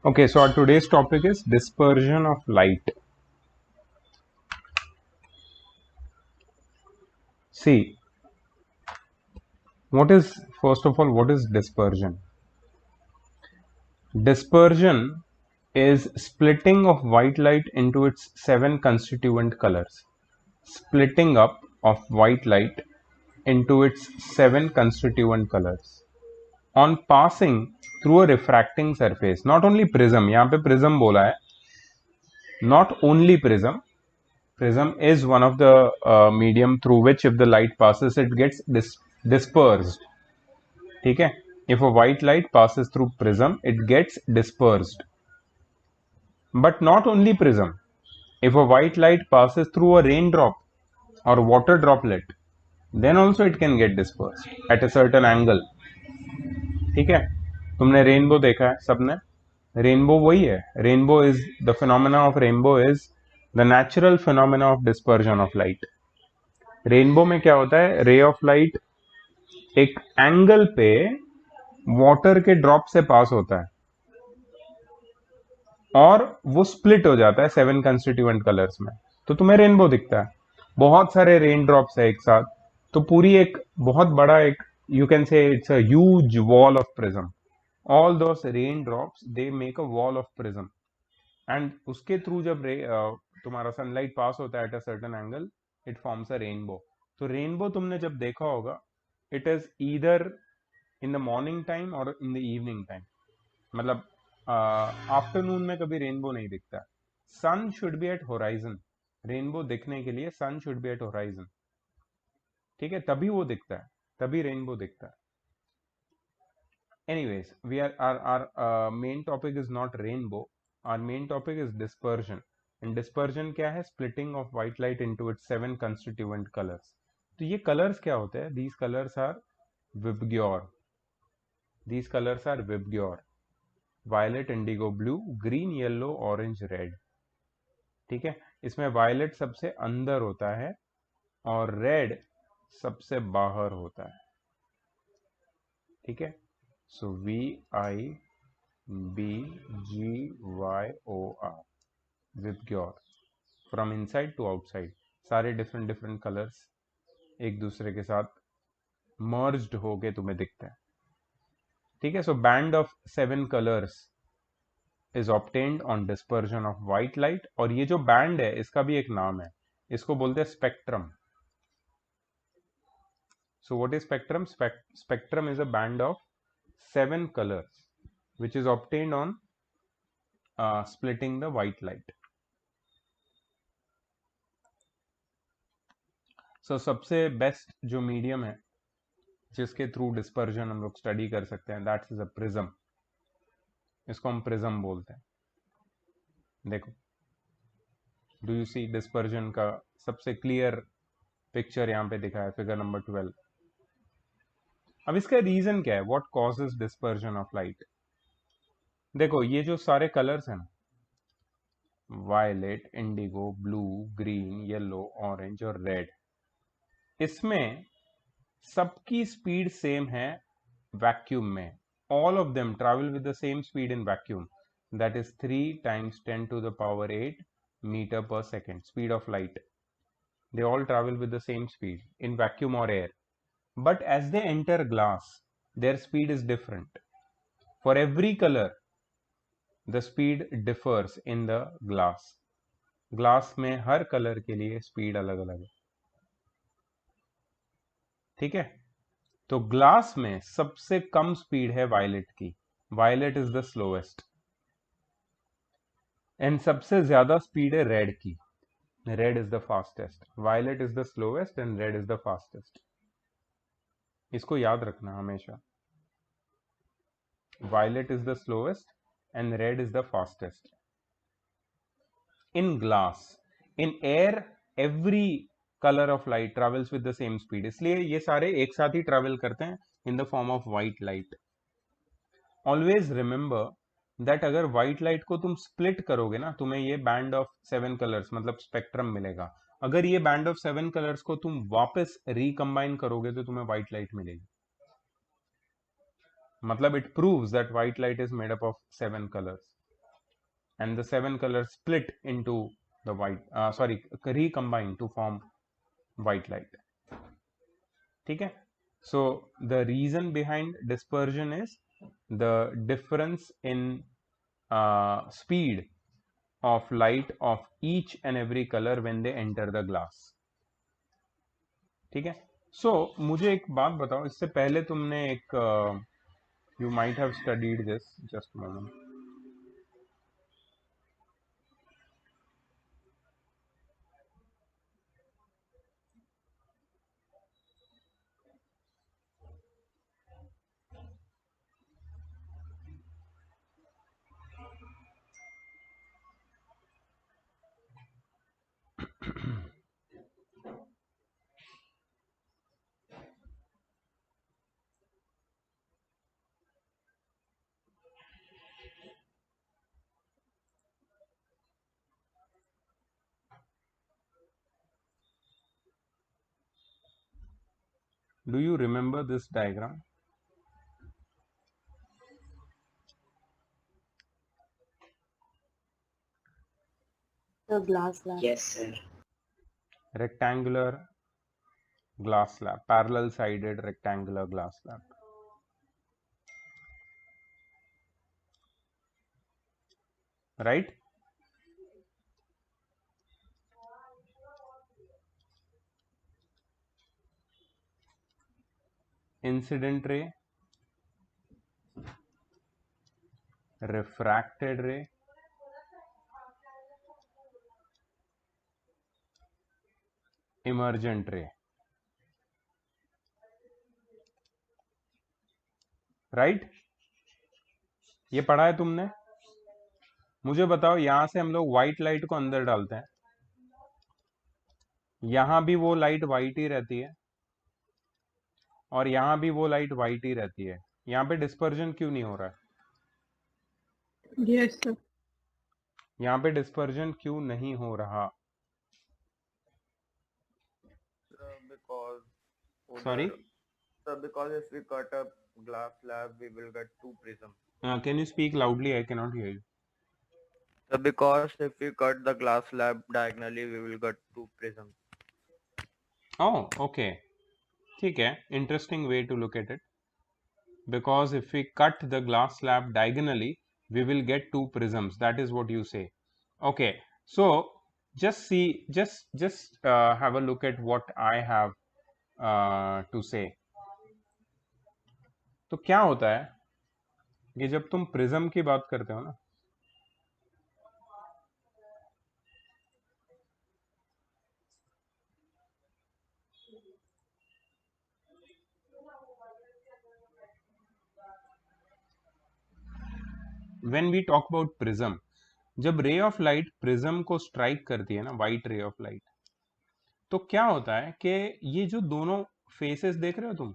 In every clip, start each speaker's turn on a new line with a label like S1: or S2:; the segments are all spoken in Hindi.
S1: Okay, so our today's topic is dispersion of light. See, first of all, what is dispersion? Dispersion is splitting of white light into its seven constituent colors. Splitting up of white light into its seven constituent colors. On passing through a refracting surface, not only prism, यहाँ पे prism बोला है, not only prism, prism is one of the medium through which if the light passes it gets dispersed. ठीक है, if a white light passes through prism it gets dispersed, but not only prism. If a white light passes through a raindrop or water droplet then also it can get dispersed at a certain angle. ठीक है, तुमने रेनबो देखा है सबने. रेनबो वही है. Rainbow is the phenomena of rainbow is the natural phenomena of dispersion of light. Rainbow में क्या होता है, रे ऑफ लाइट एक एंगल पे वाटर के ड्रॉप से पास होता है और वो स्प्लिट हो जाता है सेवन कंस्टिट्यूएंट कलर्स में, तो तुम्हें रेनबो दिखता है. बहुत सारे रेन ड्रॉप्स है एक साथ, तो पूरी एक बहुत बड़ा एक, you can say it's a huge wall of prism. All those rain drops they make a wall of prism, and उसके थ्रू जब तुम्हारा सनलाइट पास होता है at a certain angle it forms a rainbow. तो रेनबो तुमने जब देखा होगा it is either in the morning time और इन द इवनिंग टाइम. मतलब आफ्टरनून में कभी रेनबो नहीं दिखता. सन should be eight horizon. Rainbow दिखने के लिए सन शुड बी एट होराइजन. ठीक है, तभी वो दिखता है, तभी रेनबो दिखता है. Anyways, we are our main topic is not rainbow. Our main topic is dispersion. And dispersion क्या है, splitting of white light into its seven constituent colours. तो ये कलर्स क्या होते हैं, these colours are VIBGYOR. These colours are VIBGYOR. Violet, indigo blue, green, yellow, orange, red. ठीक है, इसमें वायलेट सबसे अंदर होता है और रेड सबसे बाहर होता है. ठीक है, so VIBGYOR, VIBGYOR. From inside to outside, सारे डिफरेंट डिफरेंट कलर्स एक दूसरे के साथ मर्ज्ड होके तुम्हें दिखता है. ठीक है, so band of seven colours is obtained on dispersion of white light. और ये जो बैंड है इसका भी एक नाम है, इसको बोलते हैं spectrum. So what is spectrum? Spectrum is a band of seven colors which is obtained on splitting the white light. So सबसे बेस्ट जो मीडियम है जिसके थ्रू डिस्पर्जन हम लोग स्टडी कर सकते हैं, दैट्स इज अ प्रिज्म. इसको हम प्रिज्म बोलते हैं. देखो, डू यू सी डिस्पर्जन का सबसे क्लियर पिक्चर यहाँ पे दिखा है, फिगर नंबर 12. अब इसका रीजन क्या है, what causes dispersion of light? देखो, ये जो सारे कलर्स हैं ना, violet, indigo, blue, green, yellow, orange और रेड, इसमें सबकी स्पीड सेम है वैक्यूम में. All of them travel with the same speed in vacuum, that is 3 times 10 to the power 8 meter per second, speed of light. They all travel with the same speed in vacuum or air, but as they enter glass their speed is different. For every color the speed differs in the glass. Glass में हर कलर के लिए स्पीड अलग अलग है. ठीक है, तो ग्लास में सबसे कम स्पीड है वायलेट की. Violet is the slowest. And सबसे ज्यादा स्पीड है रेड की. Red is the fastest. Violet is the slowest and red is the fastest. इसको याद रखना हमेशा. Violet is the slowest and red is the fastest in glass. In air every colour of light travels with the same speed, इसलिए ये सारे एक साथ ही ट्रेवल करते हैं in the form of white light. Always remember that अगर व्हाइट लाइट को तुम स्प्लिट करोगे ना, तुम्हें ये बैंड ऑफ सेवन कलर्स मतलब स्पेक्ट्रम मिलेगा. अगर ये बैंड ऑफ सेवन कलर्स को तुम वापस रिकंबाइन करोगे तो तुम्हें व्हाइट लाइट मिलेगी. मतलब it proves that white light is made up of seven colours. and the 7 colors split into the white, recombine to form white light. ठीक है? So the reason behind dispersion is the difference in speed of light of each and every color when they enter the glass. ठीक है? So मुझे एक बात बताओ, इससे पहले तुमने एक you might have studied this, just a moment. Do you remember this diagram?
S2: The glass lab.
S3: Yes, sir.
S1: Rectangular glass slab, parallel sided rectangular glass slab. Right? Incident ray, refracted ray, emergent ray. Right? ये पढ़ा है तुमने? मुझे बताओ, यहां से हम लोग व्हाइट लाइट को अंदर डालते हैं, यहां भी वो लाइट व्हाइट ही रहती है और यहां भी वो लाइट व्हाइट ही रहती है, यहां पे डिस्पर्जन क्यों नहीं हो रहा है?
S2: Yes, sir.
S1: यहां पे डिस्पर्जन क्यों नहीं हो रहा?
S4: Because
S1: Sorry?
S4: because if we cut a glass slab, we will get two prisms.
S1: Can you speak loudly? I cannot hear you.
S4: So because if we cut the glass slab diagonally, we will get two prisms.
S1: Oh, okay. ठीक है, interesting way to look at it. Because if we cut the glass slab diagonally, we will get two prisms. That is what you say. Okay, so just see, just have a look at what I have to say. तो क्या होता है कि जब तुम प्रिज्म की बात करते हो ना, when we talk about prism, जब रे ऑफ लाइट प्रिज्म को स्ट्राइक करती है ना, व्हाइट रे ऑफ लाइट, तो क्या होता है कि ये जो दोनों फेसेस देख रहे हो तुम,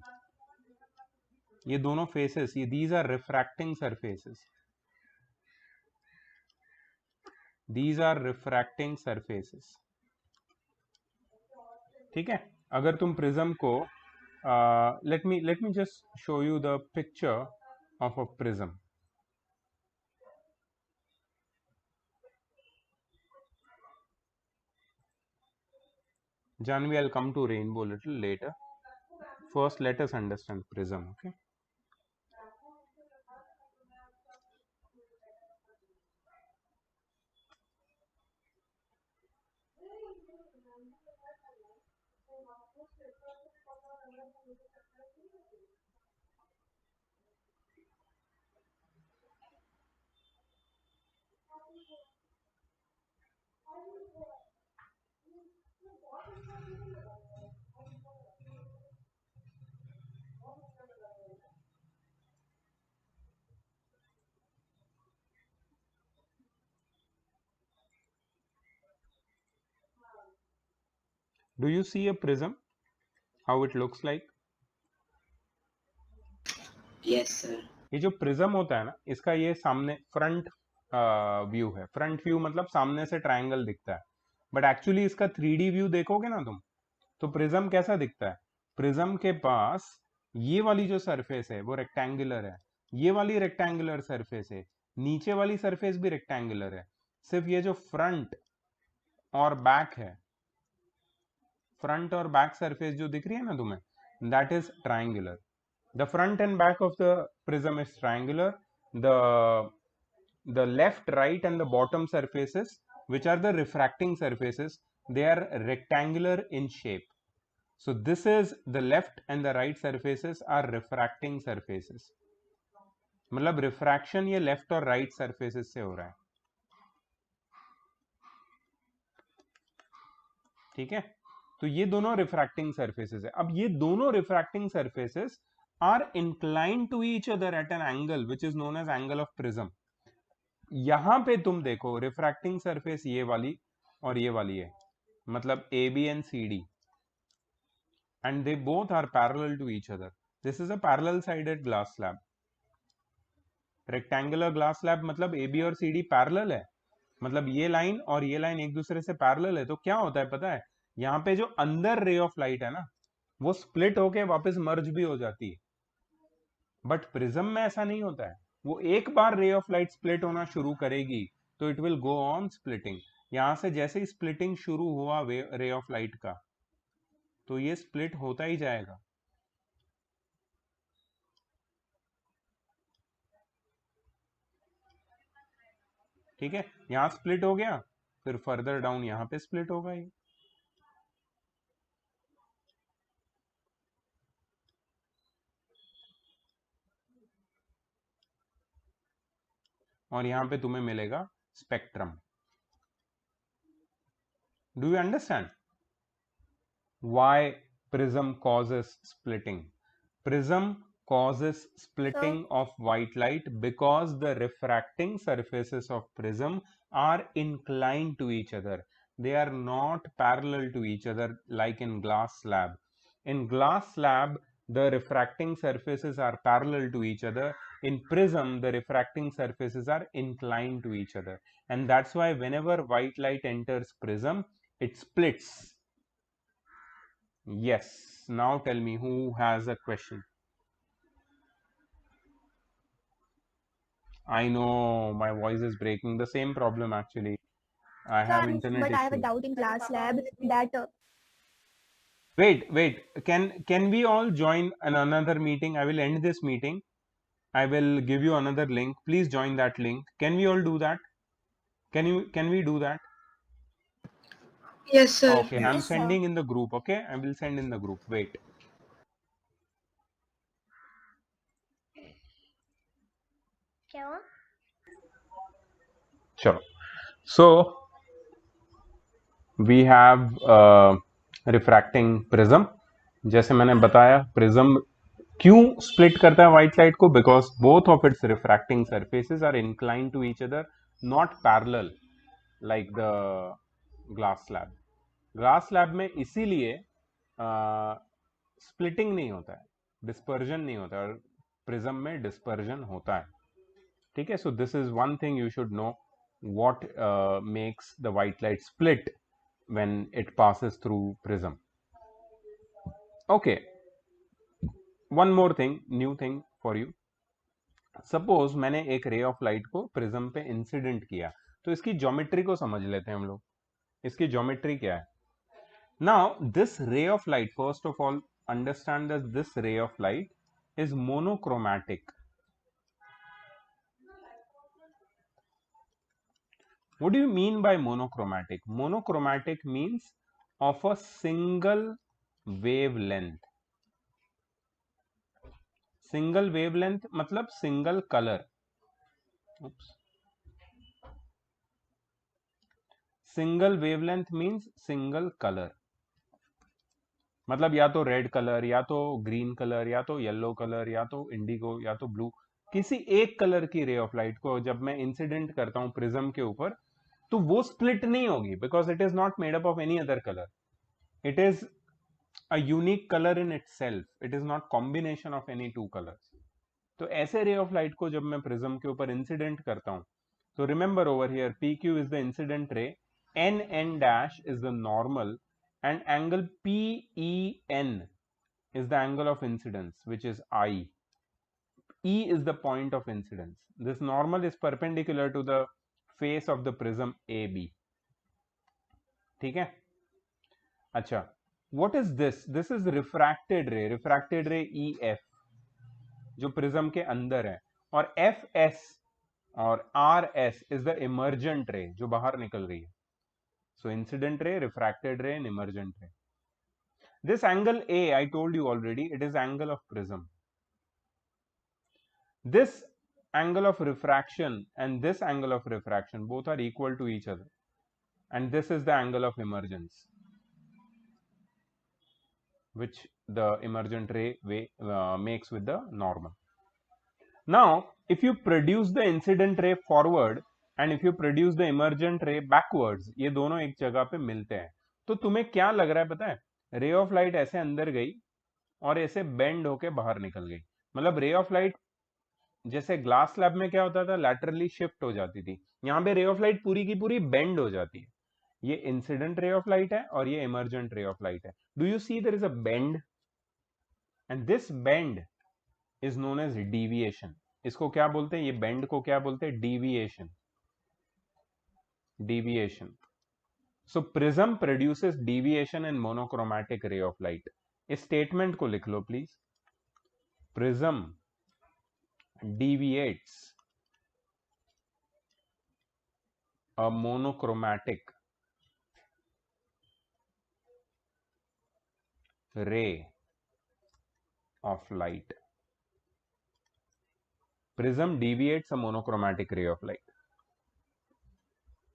S1: ये दोनों फेसेस, ये these are refracting surfaces, these are refracting surfaces. ठीक है? अगर तुम प्रिज्म को let me just show you the picture of a prism. Janvi, I'll come to rainbow a little later. First, let us understand prism. Okay. Do you see a prism? How it looks like?
S3: Yes, sir.
S1: ये जो प्रिज्म होता है ना, इसका ये सामने फ्रंट व्यू है. फ्रंट व्यू मतलब सामने से ट्रायंगल दिखता है, बट एक्चुअली इसका 3D व्यू देखोगे ना तुम, तो प्रिज्म कैसा दिखता है? प्रिज्म के पास ये वाली जो सरफेस है वो रेक्टेंगुलर है, ये वाली रेक्टेंगुलर सरफेस है, नीचे वाली सरफेस भी रेक्टेंगुलर है, सिर्फ ये जो फ्रंट और बैक है, फ्रंट और बैक सरफेस जो दिख रही है ना तुम्हें, that is triangular. The front end back of the prism is triangular. The left, right and the bottom surfaces, which are the refracting surfaces, they are rectangular in shape. So this is the left and the right surfaces are refracting surfaces. मतलब रिफ्रैक्शन ये लेफ्ट और राइट सरफेसेस से हो रहा है. ठीक है, तो ये दोनों रिफ्रैक्टिंग सरफेसेस है. अब ये दोनों refracting surfaces are inclined to each other at an angle which is known as angle of prism. यहां पे तुम देखो रिफ्रैक्टिंग सरफेस ये वाली और ये वाली है, मतलब A B and C D, and they both are parallel to each other. This is a parallel sided glass slab. Rectangular glass slab मतलब AB और CD पैरेलल है, मतलब ये लाइन और ये लाइन एक दूसरे से पैरेलल है. तो क्या होता है पता है, यहाँ पे जो अंदर रे ऑफ लाइट है ना, वो स्प्लिट होके वापस मर्ज भी हो जाती है. बट प्रिज्म में ऐसा नहीं होता है. वो एक बार रे ऑफ लाइट स्प्लिट होना शुरू करेगी तो it will go on splitting. यहां से जैसे ही स्प्लिटिंग शुरू हुआ रे ऑफ लाइट का, तो ये स्प्लिट होता ही जाएगा. ठीक है, यहां स्प्लिट हो गया, फिर फर्दर डाउन यहां पे स्प्लिट होगा ये. और यहां पे तुम्हें मिलेगा spectrum. Do you understand why prism causes splitting? Prism causes splitting of white light because the refracting surfaces of prism are inclined to each other. They are not parallel to each other like in glass slab. In glass slab, the refracting surfaces are parallel to each other. In prism, the refracting surfaces are inclined to each other. And that's why whenever white light enters prism, it splits. Yes. Now tell me who has a question. I know my voice is breaking. The same problem actually. I have internet
S3: But I have a
S1: issue.
S3: doubt in class lab that
S1: Wait. Can we all join another meeting? I will end this meeting. I will give you another link. Please join that link. Can we all do that? Can we do that?
S5: Yes, sir.
S1: Okay, I'm sending in the group. Okay, I will send in the group. Wait. Sure. So we have refracting prism. जैसे मैंने बताया प्रिज्म क्यों स्प्लिट करता है व्हाइट लाइट को, because both of its refracting surfaces are inclined to each other, not parallel like the glass slab. Glass slab में इसीलिए स्प्लिटिंग नहीं होता है, डिस्पर्जन नहीं होता है, और प्रिज्म में डिस्पर्जन होता है. ठीक है, so this is one thing you should know, what makes the white light split when it passes through prism. Okay, one more thing, new thing for you. Suppose मैंने एक रे ऑफ लाइट को प्रिज्म पे इंसिडेंट किया, तो इसकी ज्योमेट्री को समझ लेते हैं हम लोग. इसकी ज्योमेट्री क्या है? नाउ दिस रे of light, first of all understand that this रे of light is monochromatic. What do you mean by monochromatic? Monochromatic means of a single wavelength. Single wavelength मतलब single color. Oops. Single wavelength means single color. मतलब या तो रेड कलर, या तो ग्रीन कलर, या तो येलो कलर, या तो इंडिगो, या तो ब्लू, किसी एक कलर की रे ऑफ लाइट को जब मैं इंसिडेंट करता हूं प्रिज्म के ऊपर, तो वो स्प्लिट नहीं होगी, because it is not made up of any other colour. It is a unique color in itself. It is not combination of any two colors. तो ऐसे रे ऑफ लाइट को जब मैं प्रिज्म के ऊपर इंसिडेंट करता हूं, तो remember over here PQ is the incident ray, NN dash is the normal, and angle PEN is the angle of incidence, which is I. E is the point of incidence. This normal is perpendicular to the face of the prism A B. ठीक है, अच्छा, what is this? This is refracted ray, refracted ray E F जो प्रिज्म के अंदर है, और एफ एस और R S is the emergent ray जो बाहर निकल रही है। So incident ray, refracted ray and emergent ray. This angle A, I told you already, it is angle of prism. This angle of refraction and this angle of refraction both are equal to each other, and this is the angle of emergence which the emergent ray makes with the normal. Now if you produce the incident ray forward and if you produce the emergent ray backwards, ये दोनों एक जगह पे मिलते हैं, तो तुम्हें क्या लग रहा है पता है? रे ऑफ लाइट ऐसे अंदर गई और ऐसे बेंड होके बाहर निकल गई। मतलब रे ऑफ लाइट जैसे ग्लास स्लैब में क्या होता था, लैटरली शिफ्ट हो जाती थी, यहाँ पे रे ऑफ लाइट पूरी की पूरी बेंड हो जाती है। ये इंसिडेंट रे ऑफ लाइट है और ये इमर्जेंट रे ऑफ लाइट है। Do you see there is a bend, and this bend is known as deviation. इसको क्या बोलते हैं? ये बेंड को क्या बोलते हैं? Deviation, deviation. So prism produces deviation in monochromatic ray of light. इस स्टेटमेंट को लिख लो please. Prism deviates a monochromatic ray of light. Prism deviates a monochromatic ray of light.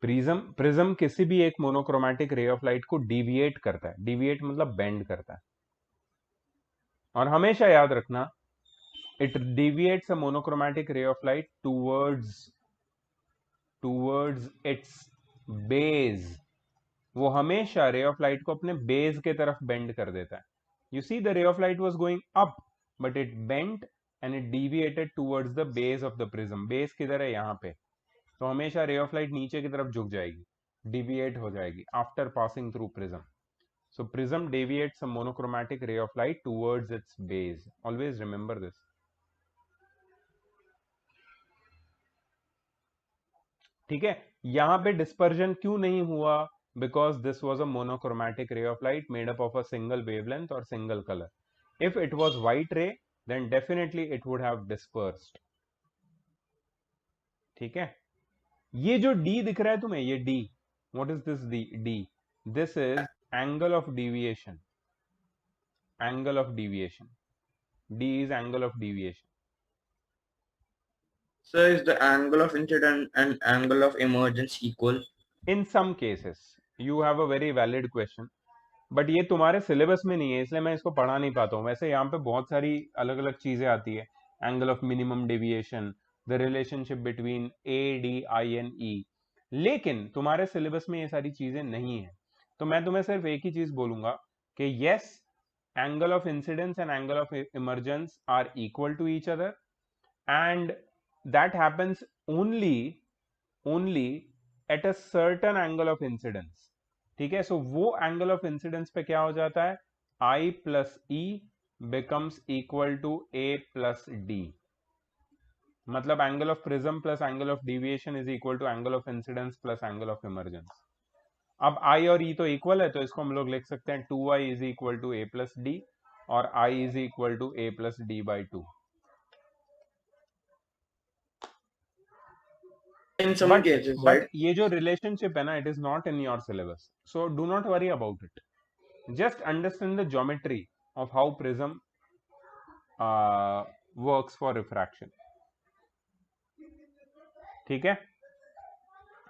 S1: Prism किसी भी एक मोनोक्रोमैटिक रे ऑफ लाइट को डिविएट करता है। डिविएट मतलब बेंड करता है। और हमेशा याद रखना, it deviates a monochromatic ray of light towards its base. वो हमेशा रे ऑफ लाइट को अपने बेस के तरफ बेंड कर देता है। यू सी द रे of light was going up but it bent and it deviated towards the base of the prism. Base किधर है? यहाँ पे। तो हमेशा रे ऑफ लाइट नीचे की तरफ झुक जाएगी, डिविएट हो जाएगी after passing through prism. So prism deviates a monochromatic ray of light towards its base. Always remember this. ठीक है, यहां पे डिस्पर्जन क्यों नहीं हुआ? Because this was a monochromatic ray of light made up of a single wavelength और single colour. If it was white ray then definitely it would have dispersed. ठीक है, ये जो डी दिख रहा है तुम्हें, ये D, what is this D? This is angle of deviation, angle of deviation. D is angle of deviation.
S6: So is the angle of incident and angle of emergence equal?
S1: In some cases. You have a very valid question. But ये तुम्हारे सिलेबस में नहीं है, इसलिए मैं इसको पढ़ा नहीं पाता हूँ। वैसे यहाँ पे बहुत सारी अलग अलग चीजें आती है, angle of minimum deviation, the relationship between A D I and E, लेकिन तुम्हारे सिलेबस में ये सारी चीजें नहीं है। तो मैं तुम्हें सिर्फ एक ही चीज बोलूंगा कि yes, angle of incidence and angle of emergence are equal to each other, and that happens only at a certain angle of incidence. ठीक है, सो वो एंगल ऑफ इंसिडेंस पे क्या हो जाता है? I plus E becomes equal to A plus D. मतलब angle of prism plus angle of deviation is equal to angle of incidence plus angle of emergence. अब I और E तो इक्वल है, तो इसको हम लोग लिख सकते हैं 2I is equal to A plus D और I is equal to A plus D by 2।
S6: In some cases, right?
S1: ये जो रिलेशनशिप है ना, it is not in your syllabus, so do not worry about it. Just understand the geometry of how prism works for refraction. ठीक है,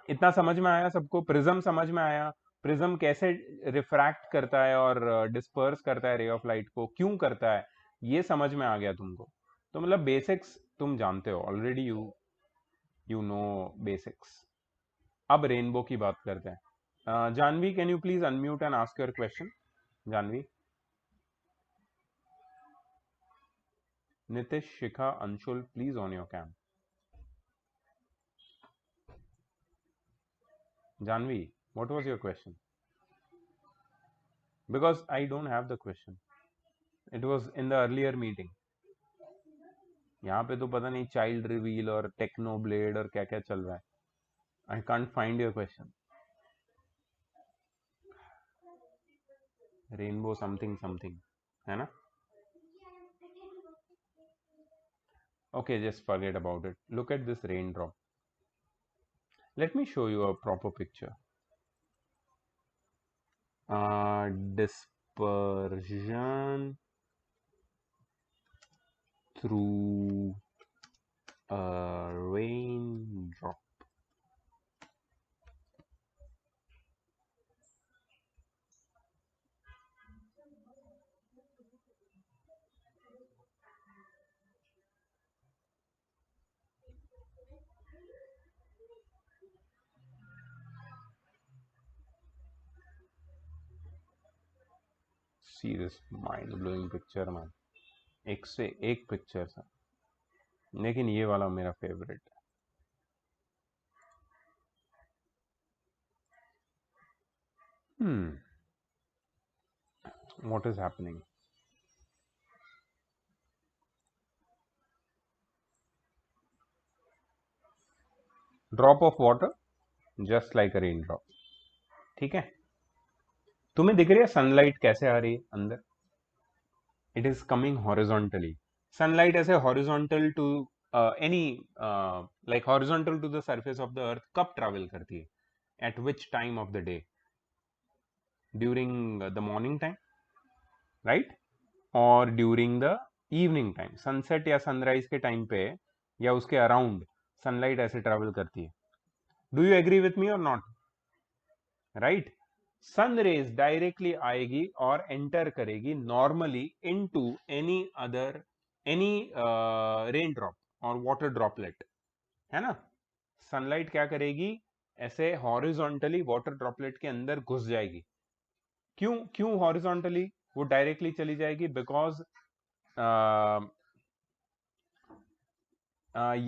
S1: इतना समझ में आया सबको? प्रिज्म समझ में आया? प्रिज्म कैसे रिफ्रैक्ट करता है और डिस्पर्स करता है रे ऑफ लाइट को, क्यों करता है, ये समझ में आ गया तुमको? तो मतलब बेसिक्स तुम जानते हो ऑलरेडी, यू नो बेसिक्स। अब रेनबो की बात करते हैं। Janvi, can you please unmute and ask your question? Janvi, Nitish, Shikha, Anshul, please on your cam. Janvi, what was your question? Because I don't have the question, it was in the earlier meeting. यहाँ पे तो पता नहीं चाइल्ड रिवील और टेक्नो ब्लेड और क्या क्या चल रहा है। I can't find your question. Rainbow something something, है ना? Okay, just forget about it. Look at this raindrop. Let me show you a proper picture. Dispersion through a raindrop. See this mind-blowing picture, man. एक से एक पिक्चर था, लेकिन ये वाला मेरा फेवरेट है. What is happening? Drop of water, just like a raindrop. ठीक है? तुम्हें दिख रही है सनलाइट कैसे आ रही है अंदर? It is coming horizontally. Sunlight ऐसे horizontal to like horizontal to the surface of the earth कब travel करती है? At which time of the day? During the morning time, right? Or during the evening time? Sunset या sunrise के time पे या उसके around sunlight ऐसे travel करती है. Do you agree with me or not? Right? Sun rays directly आएगी और एंटर करेगी normally into any raindrop और वाटर ड्रॉपलेट, है ना? सनलाइट क्या करेगी? ऐसे हॉरिजॉन्टली वाटर ड्रॉपलेट के अंदर घुस जाएगी. क्यों क्यों हॉरिजॉन्टली? वो डायरेक्टली चली जाएगी because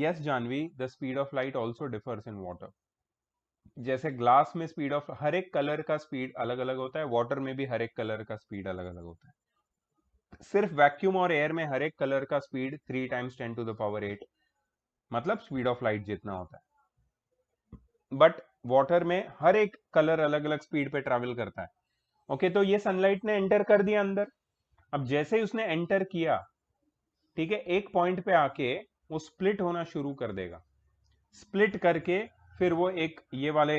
S1: yes Janvi, the speed of light also differs in water. जैसे ग्लास में स्पीड ऑफ हर एक कलर का स्पीड अलग अलग होता है, वाटर में भी हर एक कलर का स्पीड अलग अलग होता है. सिर्फ वैक्यूम और एयर में हर एक कलर का स्पीड 3 × 10⁸, मतलब स्पीड ऑफ लाइट जितना होता है. बट वाटर में हर एक कलर अलग अलग स्पीड पे ट्रैवल करता है. ओके, तो ये सनलाइट ने एंटर कर दिया अंदर. अब जैसे ही उसने एंटर किया, ठीक है, एक पॉइंट पे आके वो स्प्लिट होना शुरू कर देगा. स्प्लिट करके फिर वो एक ये वाले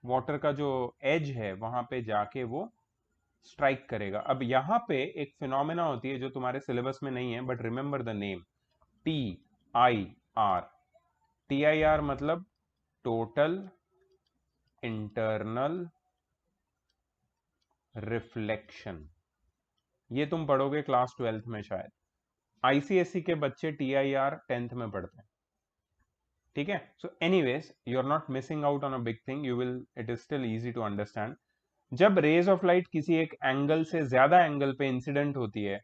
S1: वाटर का जो एज है वहां पे जाके वो स्ट्राइक करेगा. अब यहां पे एक फिनोमेना होती है जो तुम्हारे सिलेबस में नहीं है, but remember the name, TIR. TIR मतलब टोटल इंटरनल रिफ्लेक्शन. ये तुम पढ़ोगे क्लास 12th में शायद. ICSE के बच्चे TIR 10th में पढ़ते हैं, ठीक है? So anyways, you are not missing out on a big thing. You will, it is still easy to understand. जब रेज ऑफ लाइट किसी एक एंगल से ज्यादा एंगल पे इंसिडेंट होती है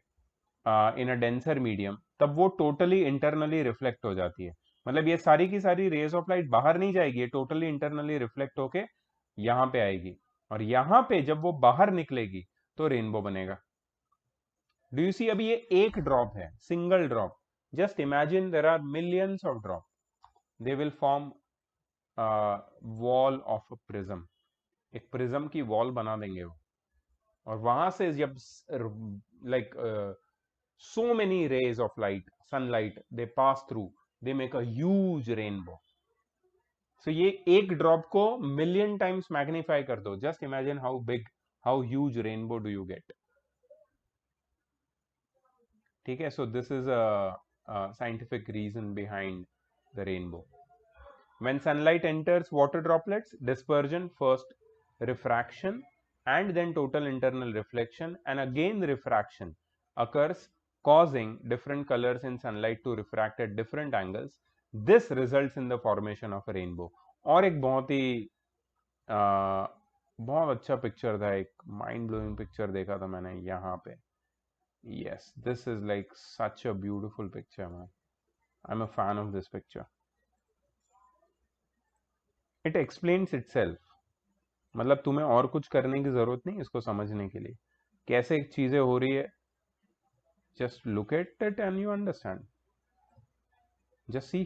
S1: इन अ डेंसर मीडियम, तब वो टोटली इंटरनली रिफ्लेक्ट हो जाती है. मतलब ये सारी की सारी रेज ऑफ लाइट बाहर नहीं जाएगी, ये टोटली इंटरनली रिफ्लेक्ट होके यहाँ पे आएगी, और यहाँ पे जब वो बाहर निकलेगी तो रेनबो बनेगा. Do you see? अभी ये एक ड्रॉप है, single drop. Just imagine there are millions of drop. They will form wall of a prism. एक प्रिज्म की वॉल बना देंगे वो, और वहां से जब like so many rays of light, sunlight, they pass through, they make a huge rainbow. So ये एक ड्रॉप को मिलियन टाइम्स मैग्नीफाई कर दो. Just imagine how big, how huge rainbow do you get. ठीक है? So this is a scientific reason behind the rainbow. When sunlight enters water droplets, dispersion, first refraction, and then total internal reflection, and again refraction occurs, causing different colors in sunlight to refract at different angles. This results in the formation of a rainbow. और एक बहुत ही बहुत अच्छा पिक्चर था, एक माइंड ब्लोइंग पिक्चर देखा था मैंने यहाँ पे. Yes, this is like such a beautiful picture, man. I'm a fan of this picture. It explains itself. मतलब तुम्हें और कुछ करने की जरूरत नहीं इसको समझने के लिए, कैसे चीजें हो रही है. Just look at it and you understand. Just see,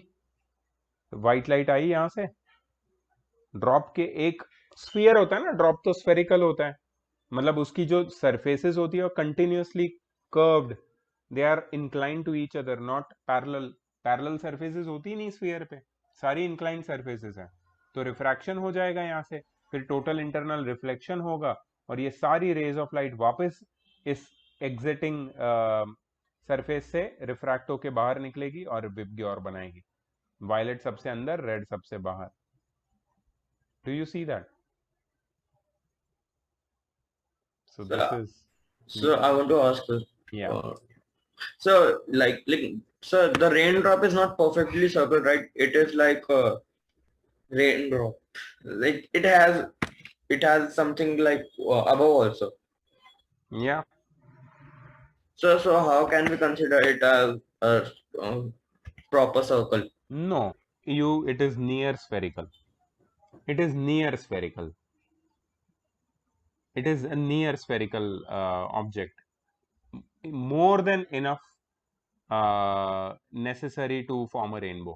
S1: white light आई यहां से, ड्रॉप के एक स्फीयर होता है ना, ड्रॉप तो स्फेरिकल होता है, मतलब उसकी जो सरफेसेस होती है continuously curved, they are incline to each other, not parallel. Parallel surfaces होती ही नहीं स्फीयर पे, सारी इंक्लाइंड सरफेसेस हैं, तो रिफ्रैक्शन हो जाएगा यहाँ से, फिर टोटल इंटरनल रिफ्लेक्शन होगा, और ये सारी रेज ऑफ लाइट वापस इस एग्जिटिंग सरफेस से रिफ्रैक्ट होके बाहर निकलेगी और विबग्योर बनाएगी, वायलेट सबसे अंदर, रेड सबसे बाहर। Do you see that? So this
S6: So,
S1: is,
S6: so I want to ask this.
S1: yeah.
S6: So so the raindrop is not perfectly circled, right? It is like a raindrop. Like it has something like above also.
S1: Yeah.
S6: So how can we consider it as a proper circle?
S1: No, it is near spherical. It is near spherical. It is a near spherical object. More than enough necessary to form a rainbow.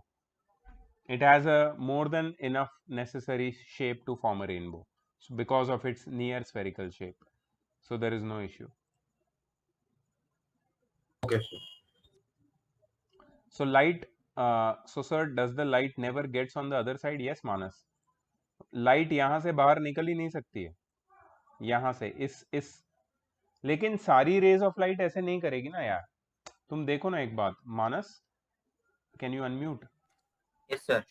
S1: It has a more than enough necessary shape to form a rainbow, so because of its near spherical shape. So there is no issue.
S6: Okay.
S1: So light, so sir, does the light never gets on the other side? Yes, Manas. Light यहां से बाहर निकल ही नहीं सकती है, यहां से इस लेकिन सारी रेज ऑफ लाइट ऐसे नहीं करेगी ना यार। तुम देखो ना एक बात, Manas, can you unmute?
S4: Yes sir.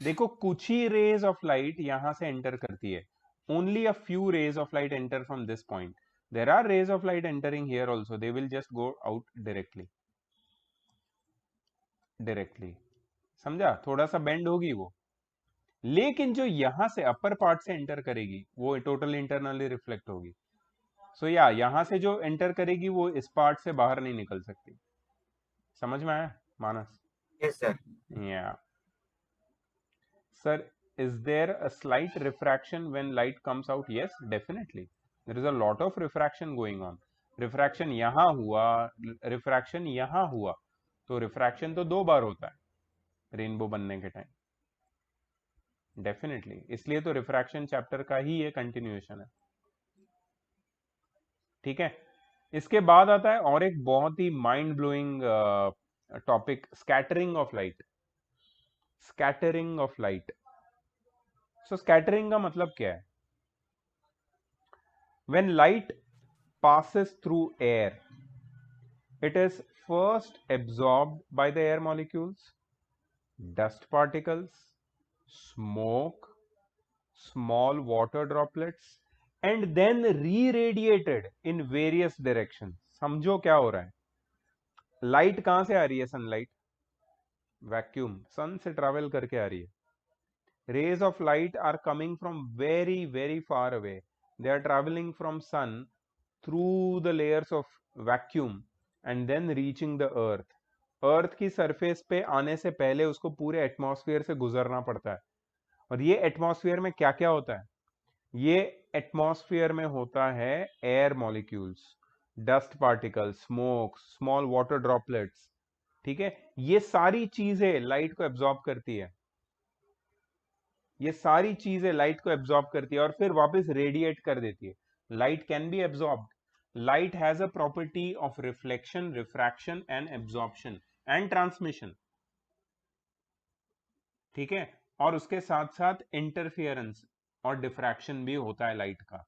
S1: देखो कुछ ही रेज ऑफ लाइट यहां से एंटर करती है, only a few rays of light enter from this point. There are rays of light entering here also, they will just go out directly. समझा? थोड़ा सा बेंड होगी वो, लेकिन जो यहां से अपर पार्ट से एंटर करेगी वो टोटल इंटरनली रिफ्लेक्ट होगी। सो या यहां से जो एंटर करेगी वो इस पार्ट से बाहर नहीं निकल सकती। समझ में आया Manas?
S4: Yes sir.
S1: Yeah sir, is there a slight refraction when light comes out? Yes, definitely there is a lot of refraction going on. Refraction यहां हुआ, रिफ्रैक्शन यहां हुआ, तो रिफ्रैक्शन तो 2 बार होता है रेनबो बनने के टाइम, डेफिनेटली। इसलिए तो रिफ्रैक्शन चैप्टर का ही ये कंटिन्यूएशन है, ठीक है। इसके बाद आता है और एक बहुत ही mind blowing topic, scattering of light. Scattering of light, so scattering का मतलब क्या है? When light passes through air, it is first absorbed by the air molecules, dust particles, smoke, small water droplets, and then re-radiated in various directions. समझो क्या हो रहा है? लाइट कहां से आ रही है? सनलाइट, वैक्यूम, सन से ट्रैवल करके आ रही है। rays of light are coming from very very far away, they are traveling from sun through the layers of vacuum and then reaching the earth. अर्थ की सरफेस पे आने से पहले उसको पूरे एटमॉस्फेयर से गुजरना पड़ता है। और ये एटमॉस्फेयर में क्या क्या होता है? ये एटमॉस्फेयर में होता है air molecules, dust particles, smoke, small water droplets, ठीक है। ये सारी चीजें लाइट को एब्जॉर्ब करती है, ये सारी चीजें लाइट को एब्जॉर्ब करती है और फिर वापस रेडिएट कर देती है। Light can be absorbed, light has a property of reflection, refraction and absorption and transmission, ठीक है। और उसके साथ साथ इंटरफियरेंस और डिफ्रैक्शन भी होता है लाइट का।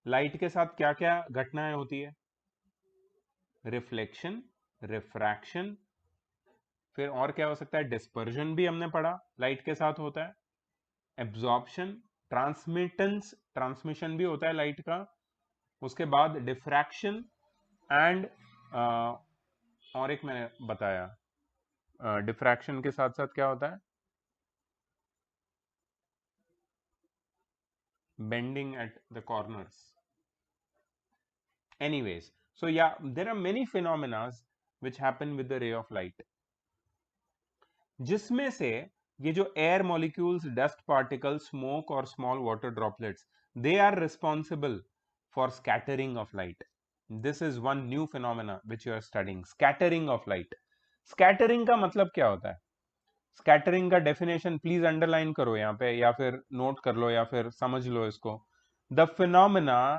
S1: लाइट के साथ क्या क्या घटनाएं होती है? रिफ्लेक्शन, रिफ्रैक्शन, फिर और क्या हो सकता है? डिस्पर्जन भी हमने पढ़ा लाइट के साथ होता है, एब्जॉर्प्शन, ट्रांसमिटेंस, ट्रांसमिशन भी होता है लाइट का, उसके बाद डिफ्रैक्शन एंड और एक मैंने बताया डिफ्रैक्शन के साथ साथ क्या होता है? Bending at the corners. Anyways, so yeah, there are many phenomena which happen with the ray of light, जिसमें से ये जो air molecules, dust particles, smoke और small water droplets, they are responsible for scattering of light. This is one new phenomena which you are studying, scattering of light. Scattering का मतलब क्या होता है? स्कैटरिंग का डेफिनेशन प्लीज अंडरलाइन करो यहाँ पे, या फिर नोट कर लो, या फिर समझ लो इसको. The phenomena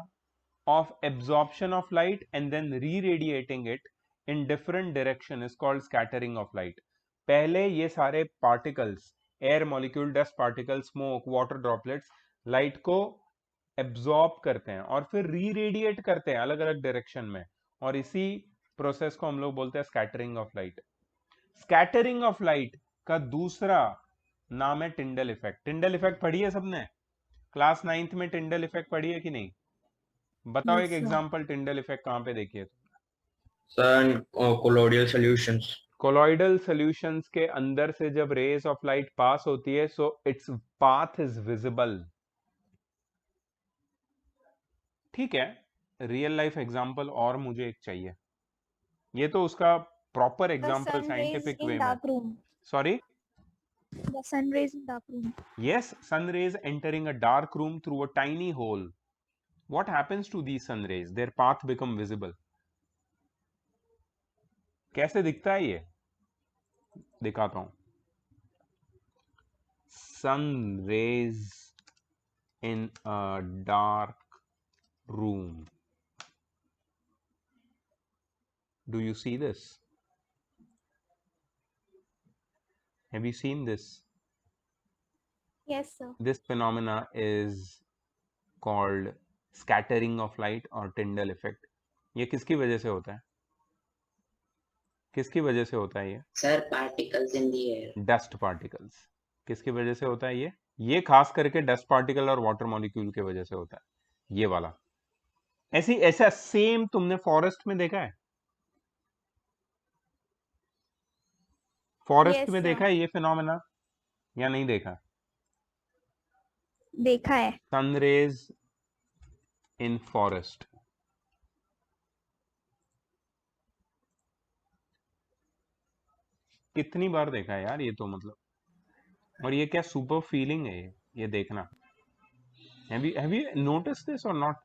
S1: of absorption of light and then re-radiating it in different direction is called scattering of light. पहले ये सारे particles, air molecule, dust particles, smoke, water droplets, light को absorb करते हैं और फिर re-radiate करते हैं अलग अलग direction में, और इसी process को हम लोग बोलते हैं scattering of light. Scattering of light का दूसरा नाम है Tyndall effect. Tyndall effect पढ़ी है सबने? क्लास 9th में Tyndall effect पढ़ी है कि नहीं? बताओ
S2: Yes,
S1: एक
S2: sir.
S1: एग्जांपल टिंडल इफेक्ट कहाँ पे देखिए.
S6: Sir, colloidal solutions.
S1: Colloidal solutions के अंदर से जब रेज ऑफ लाइट पास होती है, so its path is visible. ठीक है, रियल लाइफ एग्जांपल और मुझे एक चाहिए. ये तो उसका proper
S3: The
S1: example
S3: sun rays
S1: scientific way
S3: in
S1: में.
S3: dark room.
S1: Sorry.
S3: The sun rays in dark room.
S1: Yes, sun rays entering a dark room through a tiny hole. What happens to these sun rays? Their path become visible. कैसे दिखता है ये? दिखाता हूं. Sun rays in a dark room. Do you see this? Have you seen this?
S3: Yes, sir.
S1: This phenomena is called scattering of light or Tyndall effect. ये किसकी वजह से होता है? किसकी वजह से होता है ये?
S7: Sir particles in the air.
S1: Dust particles. किसकी वजह से होता है ये? ये खास करके डस्ट पार्टिकल और वाटर मॉलिक्यूल की वजह से होता है, ये वाला. ऐसा सेम तुमने फॉरेस्ट में देखा है? फॉरेस्ट
S3: Yes,
S1: में
S3: sir.
S1: देखा है ये फिनोमेना या नहीं देखा?
S3: देखा है.
S1: Sun rays in forest. कितनी बार देखा है यार ये तो, मतलब. और ये क्या सुपर फीलिंग है ये देखना. have you noticed this or not?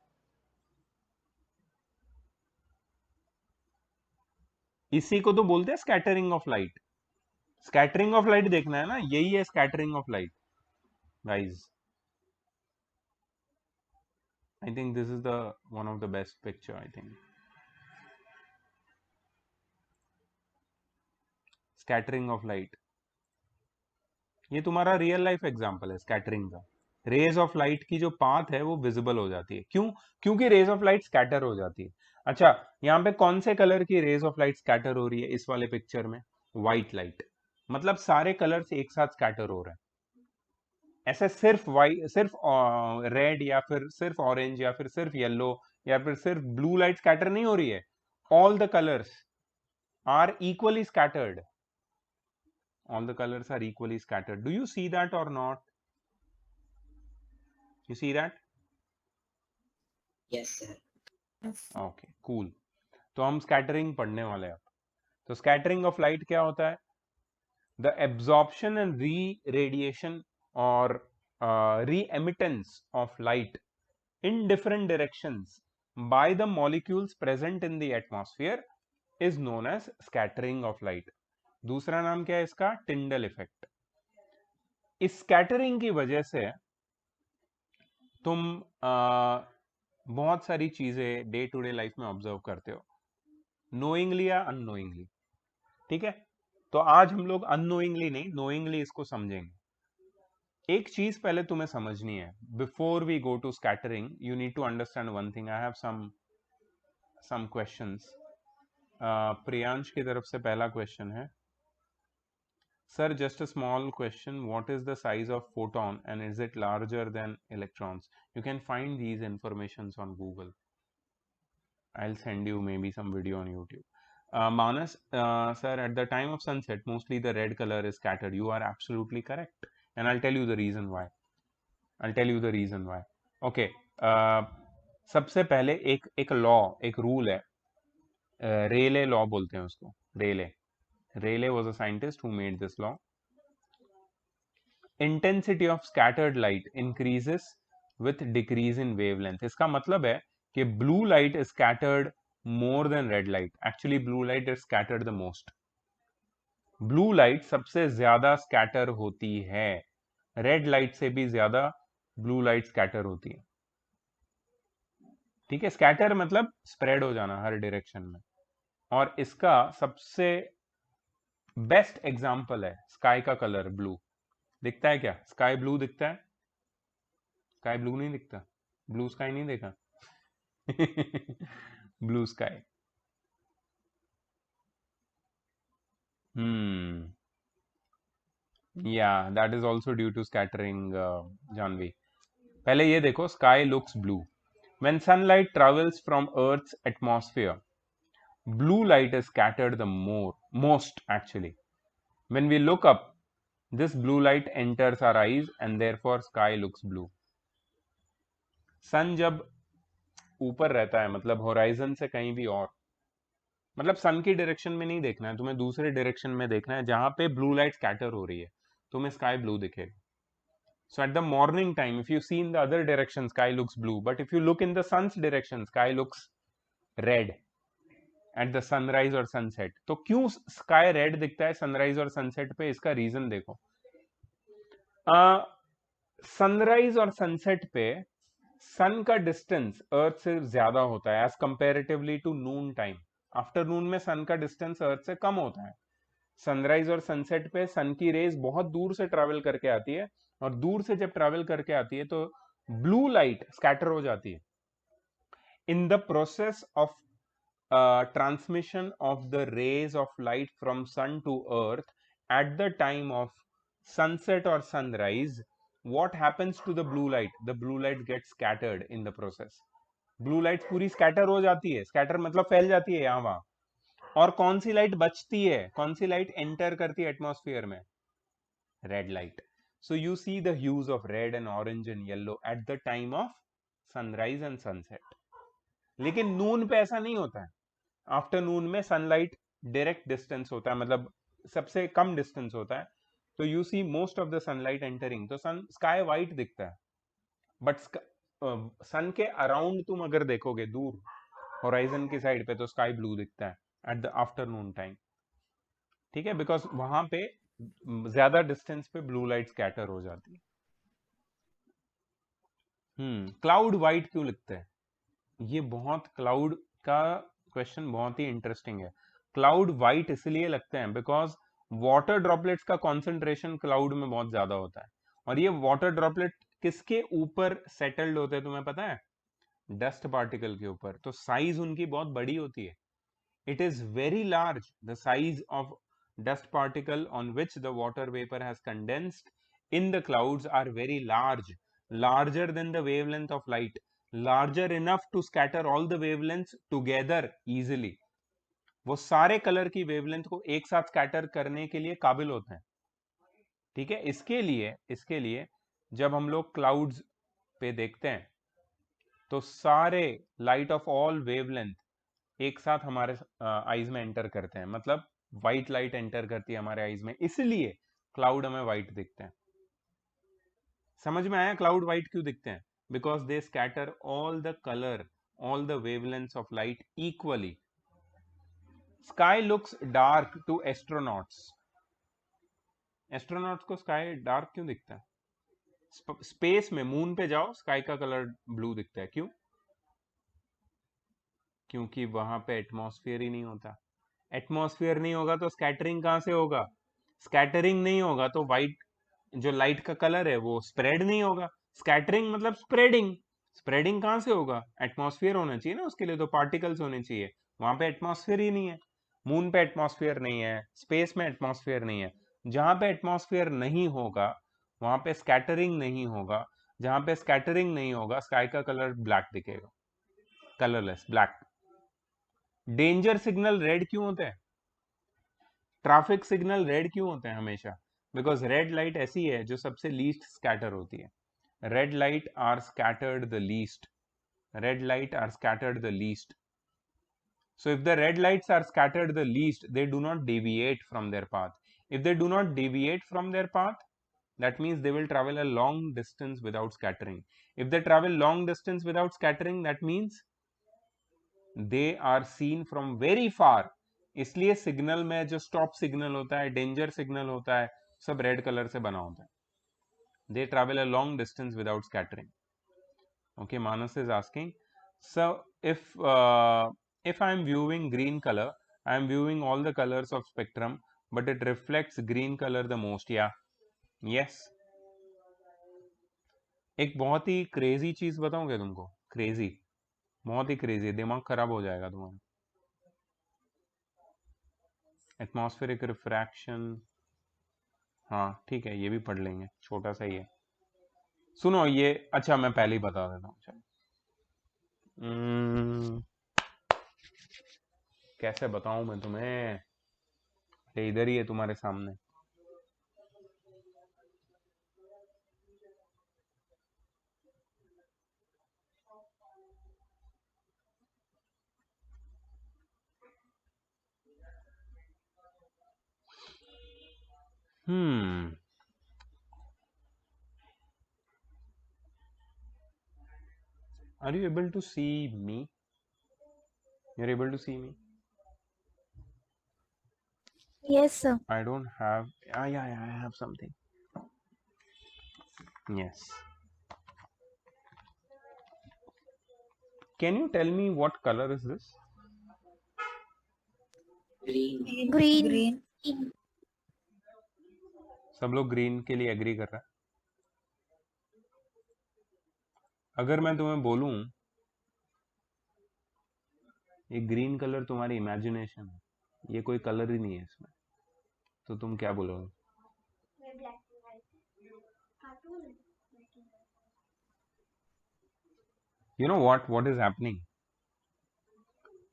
S1: इसी को तो बोलते हैं scattering of light. Scattering of light देखना है ना, यही है scattering of light guys. I think this is the one of the best picture. I think scattering of light, ये तुम्हारा रियल लाइफ एग्जांपल है स्कैटरिंग का. रेज ऑफ लाइट की जो पाथ है वो विजिबल हो जाती है. क्यों? क्योंकि रेज ऑफ लाइट स्कैटर हो जाती है. अच्छा, यहाँ पे कौन से कलर की रेज ऑफ लाइट स्कैटर हो रही है इस वाले पिक्चर में? White light. मतलब सारे कलर्स एक साथ स्कैटर हो रहे हैं. ऐसे सिर्फ वाइट, सिर्फ रेड, या फिर सिर्फ ऑरेंज, या फिर सिर्फ येलो, या फिर सिर्फ ब्लू लाइट स्कैटर नहीं हो रही है. All the colours are equally scattered. All the colors are equally scattered. Do you see that or not? You see that?
S7: Yes sir.
S1: Okay, cool. तो हम स्कैटरिंग पढ़ने वाले हैं अब. तो स्कैटरिंग ऑफ लाइट क्या होता है? The absorption and re-radiation or re-emittance of light in different directions by the molecules present in the atmosphere is known as scattering of light. दूसरा नाम क्या है इसका? Tyndall effect. इस स्कैटरिंग की वजह से तुम बहुत सारी चीजें डे टू डे लाइफ में ऑब्जर्व करते हो, नोइंगली या अननोइंगली. ठीक है, तो आज हम लोग अननोइंगली नहीं, नोइंगली इसको समझेंगे. एक चीज पहले तुम्हें समझनी है. Before we go to scattering you need to understand one thing. I have some questions. Priyansh की तरफ से पहला क्वेश्चन है. Sir, just a small question. What is the size of photon and is it larger than electrons? You can find these informations on Google. I'll send you maybe some video on YouTube. Manas, sir, at the time of sunset, mostly the red color is scattered. You are absolutely correct. And I'll tell you the reason why. Okay. सबसे पहले एक लॉ, एक रूल है. रेले लॉ बोलते हैं उसको. Rayleigh was a scientist who made this law. Intensity of scattered light increases with decrease in wavelength. इसका मतलब है कि blue light is scattered more than red light. Actually, blue light is scattered the most. Blue light सबसे ज्यादा स्कैटर होती है, रेड लाइट से भी ज्यादा ब्लू लाइट स्कैटर होती है। ठीक है, स्कैटर मतलब स्प्रेड हो जाना हर डायरेक्शन में। और इसका सबसे बेस्ट एग्जांपल है स्काई का कलर ब्लू। दिखता है क्या? स्काई ब्लू दिखता है? स्काई ब्लू नहीं दिखता? ब्लू स्काई नहीं देखा? Blue sky. Yeah that is also due to scattering, Janvi. पहले ये देखो, sky looks blue when sunlight travels from earth's atmosphere. Blue light is scattered the most actually. When we look up, this blue light enters our eyes and therefore sky looks blue. सन जब ऊपर रहता है, मतलब होराइजन से कहीं भी और, मतलब सन की डायरेक्शन में नहीं देखना है तुम्हें, दूसरे डायरेक्शन में देखना है जहां पे ब्लू लाइट स्कैटर हो रही है, तुम्हें स्काई ब्लू दिखेगा। So at the morning time, if you see in the other direction, sky looks blue. But if you look in the sun's direction, sky looks red at the sunrise और sunset. तो क्यों स्काई रेड दिखता है सनराइज और सनसेट पे? इसका रीजन देखो। सनराइज और सनसेट पे सन का डिस्टेंस अर्थ से ज्यादा होता है as comparatively to noon time. Afternoon में सन का डिस्टेंस अर्थ से कम होता है। सनराइज और सनसेट पे सन की रेज बहुत दूर से ट्रैवल करके आती है, और दूर से जब ट्रैवल करके आती है तो ब्लू लाइट स्कैटर हो जाती है। In the process of transmission of the rays of light from sun to earth at the time of sunset or sunrise, what happens to the blue light? The blue light gets scattered in the process. Blue light पूरी स्कैटर हो जाती है, स्कैटर मतलब फैल जाती है यहाँ वहां। और कौन सी लाइट बचती है, कौन सी लाइट एंटर करती है एटमॉस्फेयर में? Red light. So you see the huge of red and orange and yellow at the time of sunrise and sunset. लेकिन नून पे ऐसा नहीं होता है। आफ्टरनून में सनलाइट डायरेक्ट डिस्टेंस होता है, मतलब सबसे कम डिस्टेंस होता है, तो you see most of the sunlight entering, तो सन स्काई वाइट दिखता है। बट सन के अराउंड तुम अगर देखोगे दूर होराइजन की साइड पे, तो स्काई ब्लू दिखता है एट द आफ्टरनून टाइम। ठीक है, बिकॉज वहां पे ज्यादा डिस्टेंस पे ब्लू लाइट स्कैटर हो जाती है। क्लाउड वाइट क्यों लिखते हैं? ये बहुत क्लाउड का क्वेश्चन बहुत ही इंटरेस्टिंग है। क्लाउड वाइट इसलिए लगते हैं बिकॉज वाटर ड्रॉपलेट्स का कॉन्सेंट्रेशन क्लाउड में बहुत ज्यादा होता है, और ये वाटर ड्रॉपलेट किसके ऊपर सेटल्ड होते हैं तुम्हें पता है? डस्ट पार्टिकल के ऊपर। तो साइज उनकी बहुत बड़ी होती है। It is very large, the size of dust particle on which the water vapor has condensed in the clouds are very large, larger than the wavelength of light, larger enough to scatter all the wavelengths together easily. वो सारे कलर की वेवलेंथ को एक साथ स्कैटर करने के लिए काबिल होते हैं। ठीक है, इसके लिए जब हम लोग क्लाउड्स पे देखते हैं तो सारे लाइट ऑफ ऑल वेवलेंथ एक साथ हमारे आईज में एंटर करते हैं, मतलब व्हाइट लाइट एंटर करती है हमारे आईज में, इसलिए क्लाउड हमें व्हाइट दिखते हैं। समझ में आया क्लाउड व्हाइट क्यों दिखते हैं? Because they scatter all the colour, all the wavelengths of light equally. Sky looks dark to astronauts. Astronauts को स्काई डार्क क्यों दिखता है? स्पेस में मून पे जाओ, स्काई का कलर ब्लू दिखता है। क्यों? क्योंकि वहां पे एटमॉस्फेयर ही नहीं होता। एटमॉस्फेयर नहीं होगा तो स्कैटरिंग कहां से होगा? स्कैटरिंग नहीं होगा तो व्हाइट जो लाइट का कलर है वो स्प्रेड नहीं होगा। स्कैटरिंग मतलब स्प्रेडिंग। स्प्रेडिंग कहां से होगा? एटमॉस्फेयर होना चाहिए ना उसके लिए, तो पार्टिकल्स होने चाहिए। वहां पे एटमॉस्फेयर ही नहीं है। मून पे एटमॉस्फेयर नहीं है, स्पेस में एटमॉस्फेयर नहीं है। जहां पे एटमॉस्फेयर नहीं होगा वहां पे स्कैटरिंग नहीं होगा। जहां पे स्कैटरिंग नहीं होगा स्काई का कलर ब्लैक दिखेगा, colourless black. Danger signal red क्यों होते हैं? ट्रैफिक सिग्नल रेड क्यों होते हैं हमेशा? बिकॉज रेड लाइट ऐसी है जो सबसे लीस्ट स्कैटर होती है। Red light are scattered the least. Red light are scattered the least. So if the red lights are scattered the least, they do not deviate from their path. If they do not deviate from their path, that means they will travel a long distance without scattering. If they travel long distance without scattering, that means they are seen from very far इसलिए सिग्नल में जो स्टॉप सिग्नल होता है, डेंजर सिग्नल होता है, सब रेड कलर से बना होता है. They travel a long distance without scattering. Okay, Manas is asking, so if I am viewing green color, I am viewing all the colors of spectrum, but it reflects green color the most. Yeah, yes. एक बहुत ही क्रेजी चीज बताऊंगा तुमको, क्रेजी, बहुत ही क्रेजी, दिमाग खराब हो जाएगा तुम्हारा. एटमॉस्फेरिक रिफ्रैक्शन, हाँ ठीक है, ये भी पढ़ लेंगे, छोटा सा ही है. सुनो ये, अच्छा मैं पहले ही बता देता हूँ. चलो कैसे बताऊं मैं तुम्हें, ये इधर ही है तुम्हारे सामने. Are you able to see me? You're able to see me?
S3: Yes, sir.
S1: I don't have. Yeah, I have something. Yes. Can you tell me what color is this?
S7: Green.
S3: Green.
S1: सब लोग ग्रीन के लिए एग्री कर रहा है. अगर मैं तुम्हें बोलूं ये ग्रीन कलर तुम्हारी इमेजिनेशन है, ये कोई कलर ही नहीं है इसमें, तो तुम क्या बोलोगे? You know what is happening?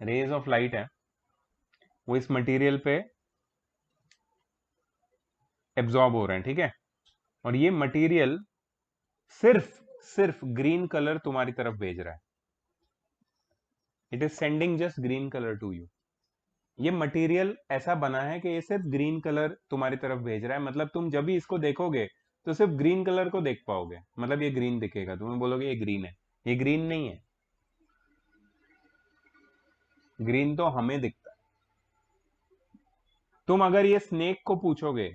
S1: Rays of light है, वो इस मटेरियल पे एब्जॉर्ब हो रहे हैं, ठीक है, और ये मटेरियल सिर्फ ग्रीन कलर तुम्हारी तरफ भेज रहा है. It is sending just green colour to you. ये मटेरियल ऐसा बना है कि ये सिर्फ ग्रीन कलर तुम्हारी तरफ भेज रहा है. मतलब तुम जब भी इसको देखोगे तो सिर्फ ग्रीन कलर को देख पाओगे, मतलब ये ग्रीन दिखेगा, तुम्हें बोलोगे ये ग्रीन है. ये ग्रीन नहीं है, ग्रीन तो हमें दिखता है. तुम अगर ये स्नेक को पूछोगे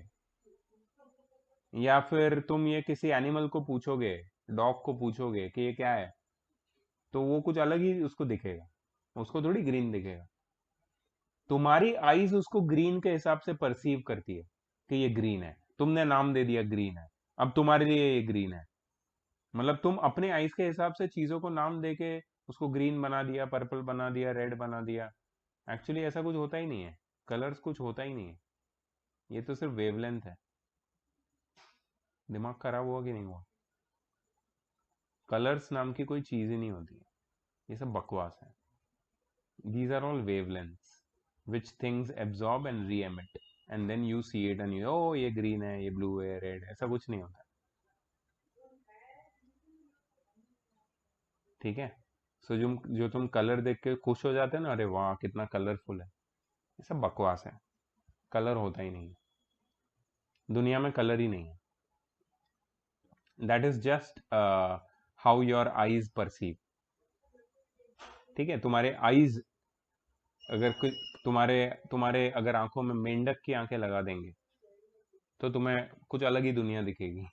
S1: या फिर तुम ये किसी एनिमल को पूछोगे, डॉग को पूछोगे कि ये क्या है, तो वो कुछ अलग ही उसको दिखेगा, उसको थोड़ी ग्रीन दिखेगा. तुम्हारी आईज उसको ग्रीन के हिसाब से परसीव करती है कि ये ग्रीन है. तुमने नाम दे दिया ग्रीन है, अब तुम्हारे लिए ये ग्रीन है. मतलब तुम अपने आईज के हिसाब से चीजों को नाम देके उसको ग्रीन बना दिया, पर्पल बना दिया, रेड बना दिया. एक्चुअली ऐसा कुछ होता ही नहीं है, कलर्स कुछ होता ही नहीं है, ये तो सिर्फ वेवलेंथ है. दिमाग खराब हुआ कि नहीं हुआ? कलर्स नाम की कोई चीज ही नहीं होती है, ये सब बकवास है. These are all wavelengths which things absorb and re-emit, and then you see it and you, oh ये green है, ये blue है, red है. ऐसा कुछ नहीं होता, ठीक है. सो जो तुम कलर देख के खुश हो जाते हो ना, अरे वाह कितना कलरफुल है, ये सब बकवास है. कलर होता ही नहीं है, दुनिया में कलर ही नहीं है. That is just how your eyes perceive, ठीक है. तुम्हारे आईज अगर तुम्हारे अगर आंखों में मेंढक की आंखें लगा देंगे तो तुम्हें कुछ अलग ही दुनिया दिखेगी.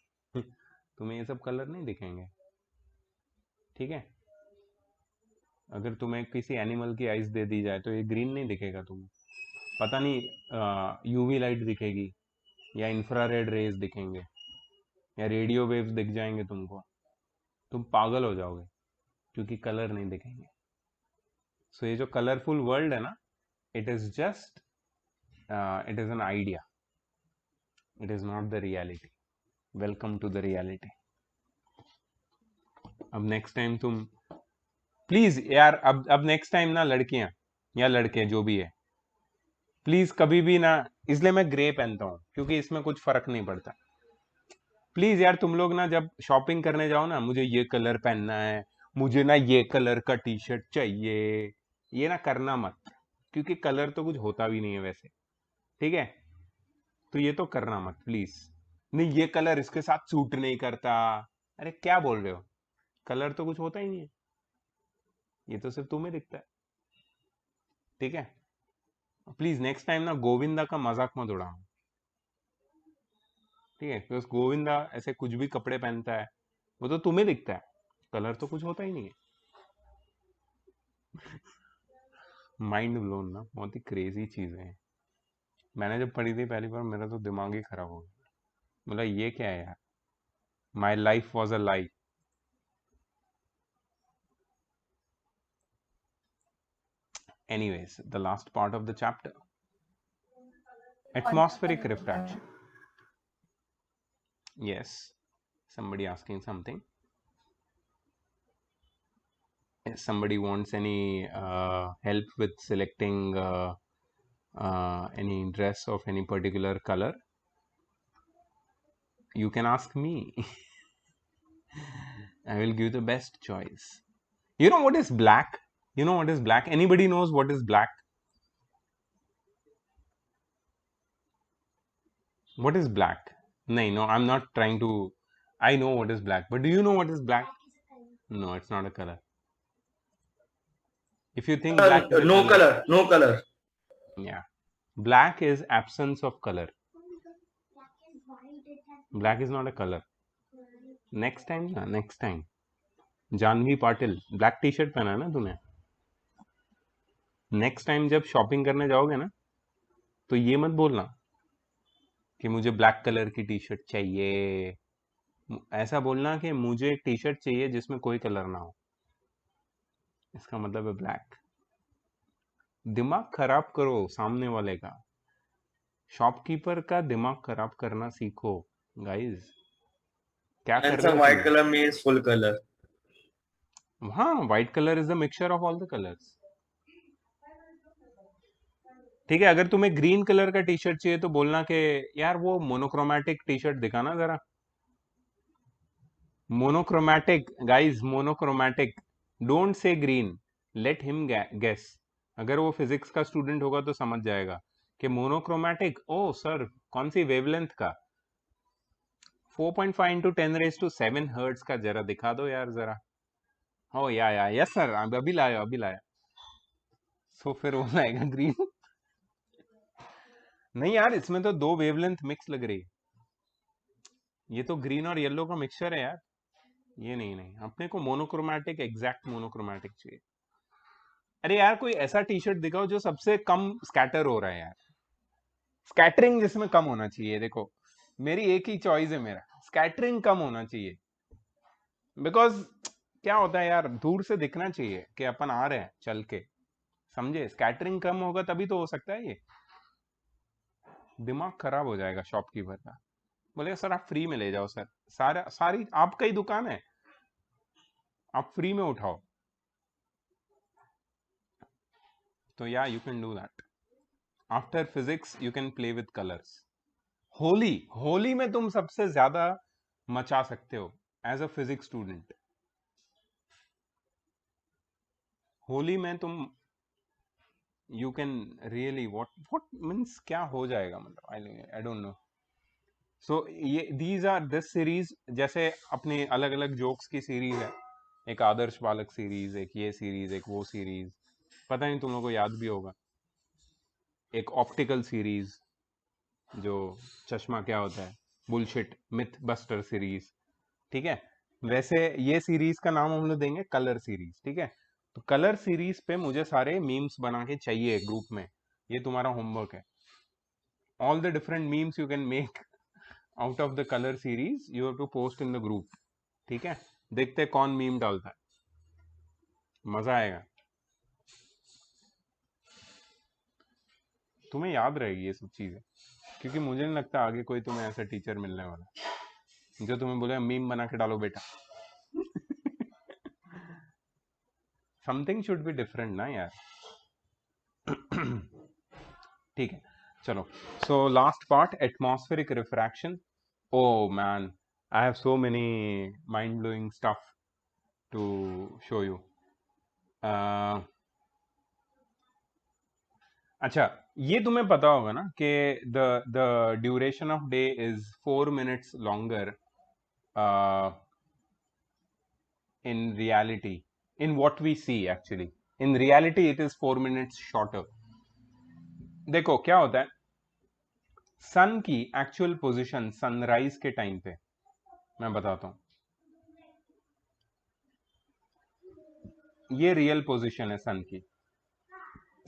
S1: तुम्हें ये सब कलर नहीं दिखेंगे, ठीक है. अगर तुम्हें किसी एनिमल की आईज दे दी जाए तो ये ग्रीन नहीं दिखेगा तुम्हें, पता नहीं यूवी लाइट दिखेगी या इंफ्रारेड रेज दिखेंगे या रेडियो वेव्स दिख जाएंगे तुमको, तुम पागल हो जाओगे क्योंकि कलर नहीं दिखेंगे. सो ये जो कलरफुल वर्ल्ड है ना, it is just it is an idea, it is not the reality. Welcome to the reality. अब नेक्स्ट टाइम तुम प्लीज यार, अब नेक्स्ट टाइम ना लड़कियां या लड़के जो भी है, प्लीज कभी भी ना, इसलिए मैं ग्रे पहनता हूँ क्योंकि इसमें कुछ फर्क नहीं पड़ता. प्लीज यार तुम लोग ना जब शॉपिंग करने जाओ ना, मुझे ये कलर पहनना है, मुझे ना ये कलर का टी शर्ट चाहिए, ये ना करना मत, क्योंकि कलर तो कुछ होता भी नहीं है वैसे, ठीक है. तो ये तो करना मत प्लीज. नहीं ये कलर इसके साथ सूट नहीं करता, अरे क्या बोल रहे हो, कलर तो कुछ होता ही नहीं है, ये तो सिर्फ तुम्हें दिखता है, ठीक है. प्लीज नेक्स्ट टाइम ना गोविंदा का मजाक मत उड़ाओ, ठीक है? बिकॉज गोविंदा ऐसे कुछ भी कपड़े पहनता है, वो तो तुम्हें दिखता है, कलर तो कुछ होता ही नहीं है। माइंड ब्लोन ना, बहुत ही क्रेजी चीजें हैं। मैंने जब पढ़ी थी पहली बार मेरा तो दिमाग ही खराब हो गया, बोला ये क्या है यार, my life was a lie. Anyways, the last part of the chapter, atmospheric refraction. Yes, somebody asking something. If somebody wants any help with selecting any dress of any particular color, you can ask me. I will give the best choice. You know what is black? You know what is black? Anybody knows what is black? What is black? No, I'm not trying to. I know what is black, but do you know what is black? No, it's not a color. If you think black is a
S6: No color, no color.
S1: yeah, black is absence of color. Black is not a color. Next time ना, next time. Jahnavi Patil, black T shirt पहना है ना तूने? नेक्स्ट टाइम जब शॉपिंग करने जाओगे ना, तो ये मत बोलना कि मुझे ब्लैक कलर की टी शर्ट चाहिए। ऐसा बोलना कि मुझे एक टी शर्ट चाहिए जिसमें कोई कलर ना हो। इसका मतलब है ब्लैक। दिमाग खराब करो सामने वाले का, शॉपकीपर का दिमाग खराब करना सीखो गाइस। क्या कर
S6: And
S1: रहे
S6: some
S1: हो
S6: white
S1: तुम?
S6: color means full color.
S1: हाँ, white colour is the mixture of all the colours. ठीक है, अगर तुम्हें ग्रीन कलर का टी शर्ट चाहिए तो बोलना कि यार वो मोनोक्रोमैटिक टी शर्ट दिखाना जरा। Monochromatic guys, monochromatic. Don't say green, let him guess. अगर वो फिजिक्स का स्टूडेंट होगा तो समझ जाएगा कि मोनोक्रोमैटिक। ओ सर, कौन सी वेवलेंथ का? 4.5 इंटू 10⁻⁷ हर्ट्ज का जरा दिखा दो यार जरा। ओ या यस सर, अभी लाया अभी लाया। सो फिर वो लाएगा ग्रीन। नहीं यार, इसमें तो दो वेवलेंथ मिक्स लग रही है। ये तो ग्रीन और येलो का मिक्सचर है यार। ये नहीं, अपने को मोनोक्रोमैटिक, एग्जैक्ट मोनोक्रोमैटिक चाहिए। अरे यार, कोई ऐसा टी शर्ट दिखाओ जो सबसे कम स्कैटर हो रहा है यार। स्कैटरिंग जिसमें कम होना चाहिए। देखो, मेरी एक ही चॉइस है, मेरा स्कैटरिंग कम होना चाहिए। बिकॉज क्या होता है यार, दूर से दिखना चाहिए कि अपन आ रहे हैं चल के, समझे? स्कैटरिंग कम होगा तभी तो हो सकता है ये। दिमाग खराब हो जाएगा शॉपकीपर का। बोलेगा सर आप फ्री में ले जाओ सर, सारी आपका ही दुकान है, आप फ्री में उठाओ। तो या you can do that. After physics you can play with colours. Holi में तुम सबसे ज्यादा मचा सकते हो as a physics student. Holi में तुम you can really what means क्या हो जाएगा, मतलब आई डोंट नो। सो ये दिस सीरीज, जैसे अपनी अलग अलग जोक्स की सीरीज है, एक आदर्श बालक सीरीज, एक ये सीरीज, एक वो सीरीज, पता नहीं तुम लोगों को याद भी होगा। एक ऑप्टिकल सीरीज, जो चश्मा क्या होता है, बुलशिट मिथ बस्टर सीरीज, ठीक है? वैसे ये सीरीज का नाम हम लोग देंगे कलर सीरीज, ठीक है? तो कलर सीरीज पे मुझे सारे मीम्स बना के चाहिए ग्रुप में। ये तुम्हारा होमवर्क है। All the different memes you can make out of the colour series, you have to post in the group, ठीक है? देखते हैं कौन मीम डालता है, मजा आएगा। तुम्हें याद रहेगी ये सब चीजें, क्योंकि मुझे नहीं लगता आगे कोई तुम्हें ऐसा टीचर मिलने वाला जो तुम्हें बोले मीम बना के डालो बेटा। समथिंग शुड बी डिफरेंट ना यार। ठीक है, चलो। So last part, atmospheric refraction. Oh man, I have so many mind blowing stuff to show you. अच्छा, ये तुम्हें पता होगा ना कि the duration of day is 4 minutes longer in reality, in what we see actually. In reality it is 4 minutes shorter. देखो क्या होता है, सन की एक्चुअल पोजीशन सनराइज के टाइम पे मैं बताता हूं, ये रियल पोजीशन है सन की।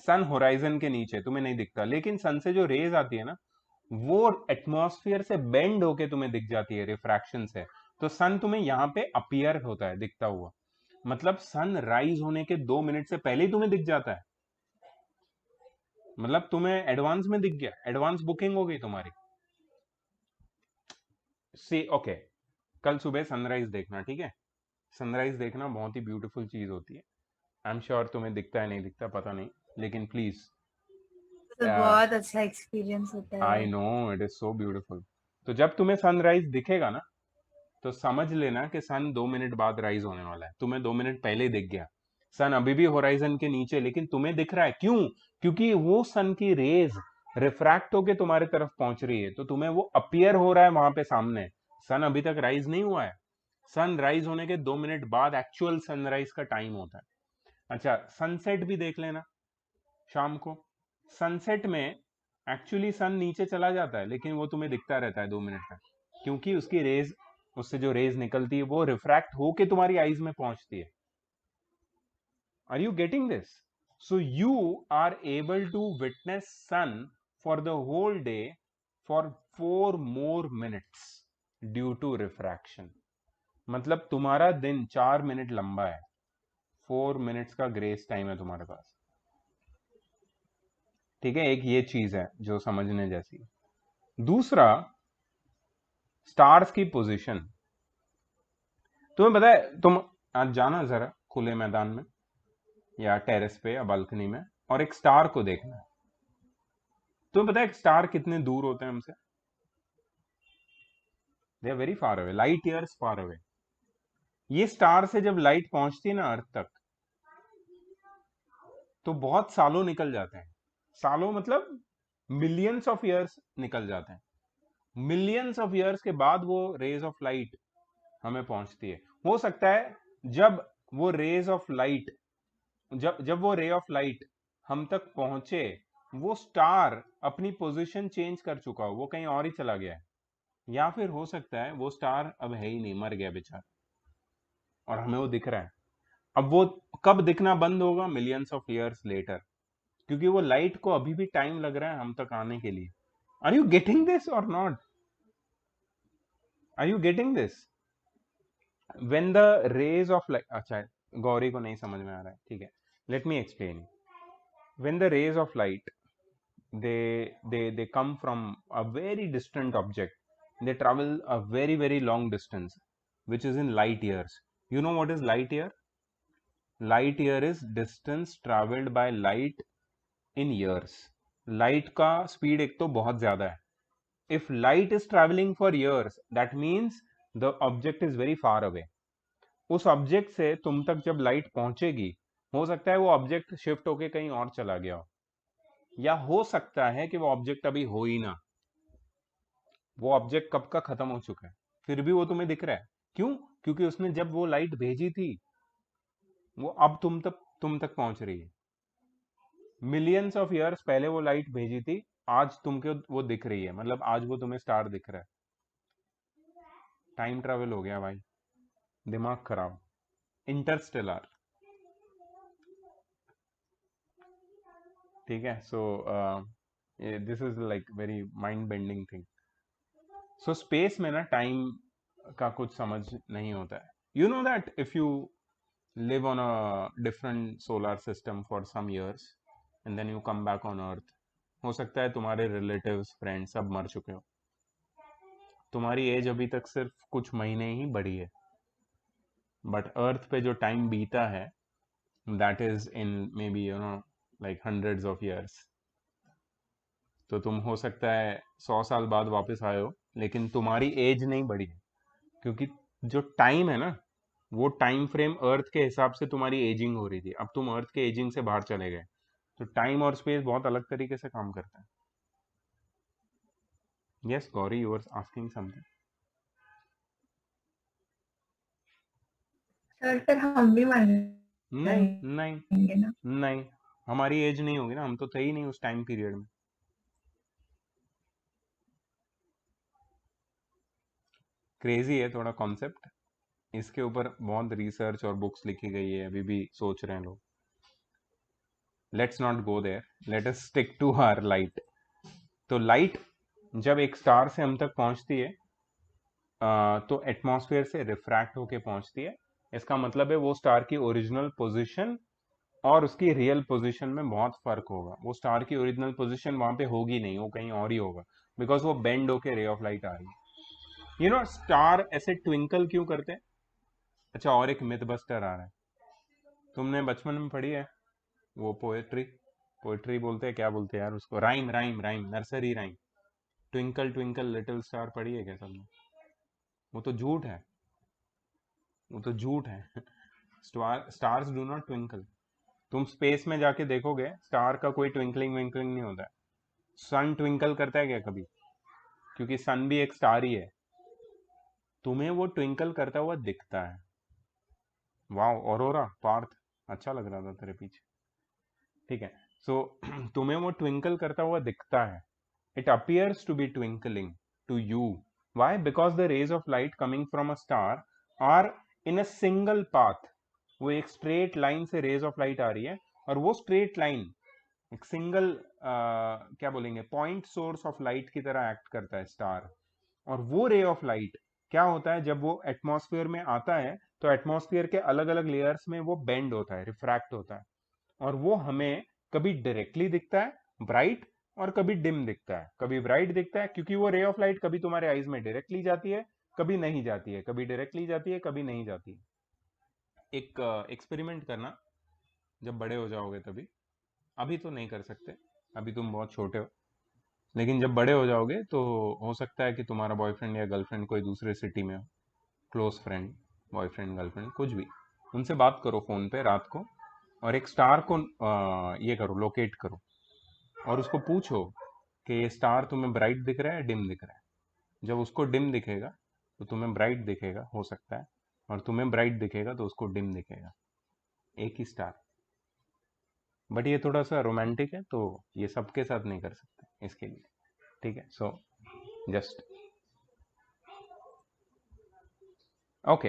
S1: सन होराइजन के नीचे तुम्हें नहीं दिखता, लेकिन सन से जो रेज आती है ना, वो एटमॉस्फेयर से बेंड होके तुम्हें दिख जाती है रिफ्रैक्शन से। तो सन तुम्हें यहाँ पे अपीयर होता है, दिखता हुआ, मतलब सन राइज होने के 2 मिनट से पहले ही तुम्हें दिख जाता है, मतलब तुम्हें एडवांस में दिख गया, एडवांस बुकिंग हो गई तुम्हारी। सी ओके, कल सुबह सनराइज देखना, ठीक है? सनराइज देखना बहुत ही ब्यूटीफुल चीज होती है। आई एम श्योर तुम्हें दिखता है नहीं दिखता पता नहीं, लेकिन प्लीज,
S3: तो बहुत अच्छा एक्सपीरियंस होता है।
S1: I know it is so beautiful. तो जब तुम्हें सनराइज दिखेगा ना, तो समझ लेना कि सन 2 मिनट बाद राइज होने वाला है। तुम्हें 2 मिनट पहले ही दिख गया, सन अभी भी होराइजन के नीचे, लेकिन तुम्हें दिख रहा है। क्यों? क्योंकि वो सन की रेज रिफ्रैक्ट होके तुम्हारी तरफ पहुंच रही है, तो तुम्हें वो अपीयर हो रहा है वहां पे सामने। सन अभी तक राइज नहीं हुआ है, सन राइज होने के 2 मिनट बाद एक्चुअल सनराइज का टाइम होता है। अच्छा, सनसेट भी देख लेना शाम को। सनसेट में एक्चुअली सन नीचे चला जाता है, लेकिन वो तुम्हें दिखता रहता है 2 मिनट तक, क्योंकि उसकी रेज, उससे जो रेज निकलती है वो रिफ्रैक्ट होके तुम्हारी आईज में पहुंचती है। Are you getting this? So you are able to witness sun for the whole day for 4 more minutes due to refraction. मतलब तुम्हारा दिन 4 मिनट लंबा है, 4 मिनट्स का ग्रेस टाइम है तुम्हारे पास, ठीक है? एक ये चीज है जो समझने जैसी। दूसरा, स्टार्स की पोजीशन। तुम्हें पता है, तुम आज जाना जरा खुले मैदान में या टेरेस पे या बालकनी में, और एक स्टार को देखना है। तुम्हें पता है एक स्टार कितने दूर होते हैं हमसे? They are very far away, light years far away. ये स्टार से जब लाइट पहुंचती है ना अर्थ तक, तो बहुत सालों निकल जाते हैं। सालों मतलब मिलियंस ऑफ ईयर्स निकल जाते हैं। मिलियंस ऑफ ईयर्स के बाद वो रेज ऑफ लाइट हमें पहुंचती है। हो सकता है जब वो रेज ऑफ लाइट, जब वो रे ऑफ लाइट हम तक पहुंचे, वो स्टार अपनी पोजीशन चेंज कर चुका हो, वो कहीं और ही चला गया है। या फिर हो सकता है वो स्टार अब है ही नहीं, मर गया बेचारा, और हमें वो दिख रहा है। अब वो कब दिखना बंद होगा? मिलियंस ऑफ ईयर्स लेटर, क्योंकि वो लाइट को अभी भी टाइम लग रहा है हम तक आने के लिए। आर यू गेटिंग दिस और not? Are you getting this? when the rays of light, अच्छा गौरी को नहीं समझ में आ रहा है, ठीक है, let me explain. When the rays of light, they come from a very distant object, they travel a very long distance, which is in light years. You know what is light year? Light year is distance traveled by light in years. Light का speed एक तो बहुत ज्यादा है. If light is traveling for years, that means the object is very far away. उस ऑब्जेक्ट से तुम तक जब लाइट पहुंचेगी, हो सकता है वो ऑब्जेक्ट शिफ्ट होके कहीं और चला गया हो, या हो सकता है कि वो ऑब्जेक्ट अभी हो ही ना, वो ऑब्जेक्ट कब का खत्म हो चुका है, फिर भी वो तुम्हें दिख रहा है। क्यों? क्योंकि उसने जब वो लाइट भेजी थी, वो अब तुम तक पहुंच रही है। मिलियंस ऑफ ईयर्स पहले वो लाइट भेजी थी, आज तुमको वो दिख रही है, मतलब आज वो तुम्हें स्टार दिख रहा है। टाइम ट्रेवल हो गया भाई, दिमाग खराब। इंटरस्टेलर, ठीक है? So this is like very mind bending thing. So space में ना टाइम का कुछ समझ नहीं होता है। You know that if you live on a different solar system for some years and then you come back on earth, हो सकता है तुम्हारे रिलेटिव्स, फ्रेंड्स सब मर चुके हो, तुम्हारी एज अभी तक सिर्फ कुछ महीने ही बढ़ी है, बट अर्थ पे जो टाइम बीता है, that is in may be you know like hundreds of years. तो तुम हो सकता है 100 साल बाद वापस आए हो, लेकिन तुम्हारी एज नहीं बढ़ी, क्योंकि जो टाइम है ना, वो टाइम फ्रेम अर्थ के हिसाब से तुम्हारी एजिंग हो रही थी। अब तुम अर्थ के एजिंग से बाहर चले गए, तो टाइम और स्पेस बहुत अलग तरीके से काम करता है। Yes Gauri, you are asking something.
S5: Sir फिर हम भी मर
S1: नहीं नहीं
S5: जाएंगे ना?
S1: नहीं, हमारी एज नहीं होगी ना, हम तो थे ही नहीं उस टाइम पीरियड में। क्रेजी है थोड़ा कॉन्सेप्ट, इसके ऊपर बहुत रिसर्च और बुक्स लिखी गई है, अभी भी सोच रहे हैं लोग। Let's not go there, let us stick to our light. तो लाइट जब एक स्टार से हम तक पहुंचती है तो एटमॉस्फेयर से रिफ्रैक्ट होके पहुंचती है। इसका मतलब है वो स्टार की ओरिजिनल पोजीशन और उसकी रियल पोजीशन में बहुत फर्क होगा। वो स्टार की ओरिजिनल पोजीशन वहां पे होगी नहीं, वो कहीं और ही होगा, बिकॉज वो बेंड होके रे ऑफ लाइट आ रही है। यू नो स्टार ऐसे ट्विंकल क्यों करते हैं? अच्छा, और एक मिथ बस्टर आ रहा है, तुमने बचपन में पढ़ी है वो पोएट्री, पोएट्री बोलते हैं, क्या बोलते हैं यार उसको, rhyme rhyme rhyme, nursery rhyme, twinkle twinkle little star पढ़ी है क्या सबने? वो तो झूठ है, वो तो झूठ है। Stars do not twinkle. तुम स्पेस में जाके देखोगे स्टार का कोई ट्विंकलिंग विंकलिंग नहीं होता है। सन ट्विंकल करता है क्या कभी? क्योंकि सन भी एक स्टार ही है। तुम्हें वो ट्विंकल करता हुआ दिखता है। वाओ ऑरोरा पार्थ, अच्छा लग रहा था तेरे पीछे, ठीक है। सो तुम्हें वो ट्विंकल करता हुआ दिखता है। It appears to be twinkling to you. Why? Because the rays of light coming from a star are in a single path. वो एक स्ट्रेट लाइन से रेज ऑफ लाइट आ रही है, और वो स्ट्रेट लाइन एक सिंगल क्या बोलेंगे, पॉइंट सोर्स ऑफ लाइट की तरह एक्ट करता है स्टार। और वो रे ऑफ लाइट क्या होता है, जब वो एटमॉस्फेयर में आता है तो एटमॉस्फेयर के अलग अलग लेयर्स में वो बेंड होता है, रिफ्रैक्ट होता है, और वो हमें कभी डायरेक्टली दिखता है ब्राइट, और कभी डिम दिखता है। कभी ब्राइट दिखता है क्योंकि वो रे ऑफ लाइट कभी तुम्हारे आईज में डायरेक्टली जाती है, कभी नहीं जाती है, कभी डायरेक्टली जाती है, कभी नहीं जाती है। एक एक्सपेरिमेंट करना जब बड़े हो जाओगे तभी, अभी तो नहीं कर सकते, अभी तुम बहुत छोटे हो, लेकिन जब बड़े हो जाओगे तो हो सकता है कि तुम्हारा बॉयफ्रेंड या गर्लफ्रेंड कोई दूसरे सिटी में हो, क्लोज फ्रेंड, बॉयफ्रेंड गर्लफ्रेंड कुछ भी, उनसे बात करो फोन पे रात को, और एक स्टार को ये करो, लोकेट करो, और उसको पूछो कि ये स्टार तुम्हें ब्राइट दिख रहा है डिम दिख रहा है। जब उसको डिम दिखेगा तो तुम्हें ब्राइट दिखेगा हो सकता है, और तुम्हें ब्राइट दिखेगा तो उसको डिम दिखेगा, एक ही स्टार। बट ये थोड़ा सा रोमांटिक है, तो ये सबके साथ नहीं कर सकते इसके लिए, ठीक है। So just okay.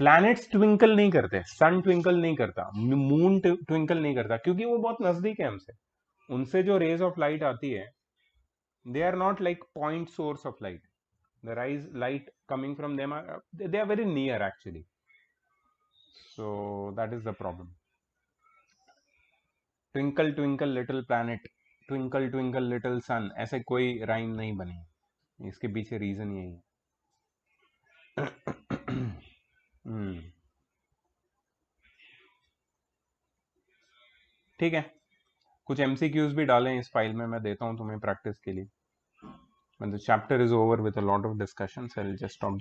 S1: Planets twinkle नहीं करते, सन ट्विंकल नहीं करता, मून ट्विंकल नहीं करता, क्योंकि वो बहुत नजदीक है हमसे। उनसे जो रेज ऑफ लाइट आती है, they are not like point source of light. The light coming from them are, they are very near actually. So that is the problem. Twinkle twinkle little planet, twinkle twinkle little sun, ऐसे कोई राइम नहीं बनी, इसके पीछे रीजन यही है। ठीक है, कुछ MCQs भी डालें इस फाइल में, मैं देता हूं तुम्हें प्रैक्टिस के लिए। When the chapter is over with a lot of discussions, I'll just stop the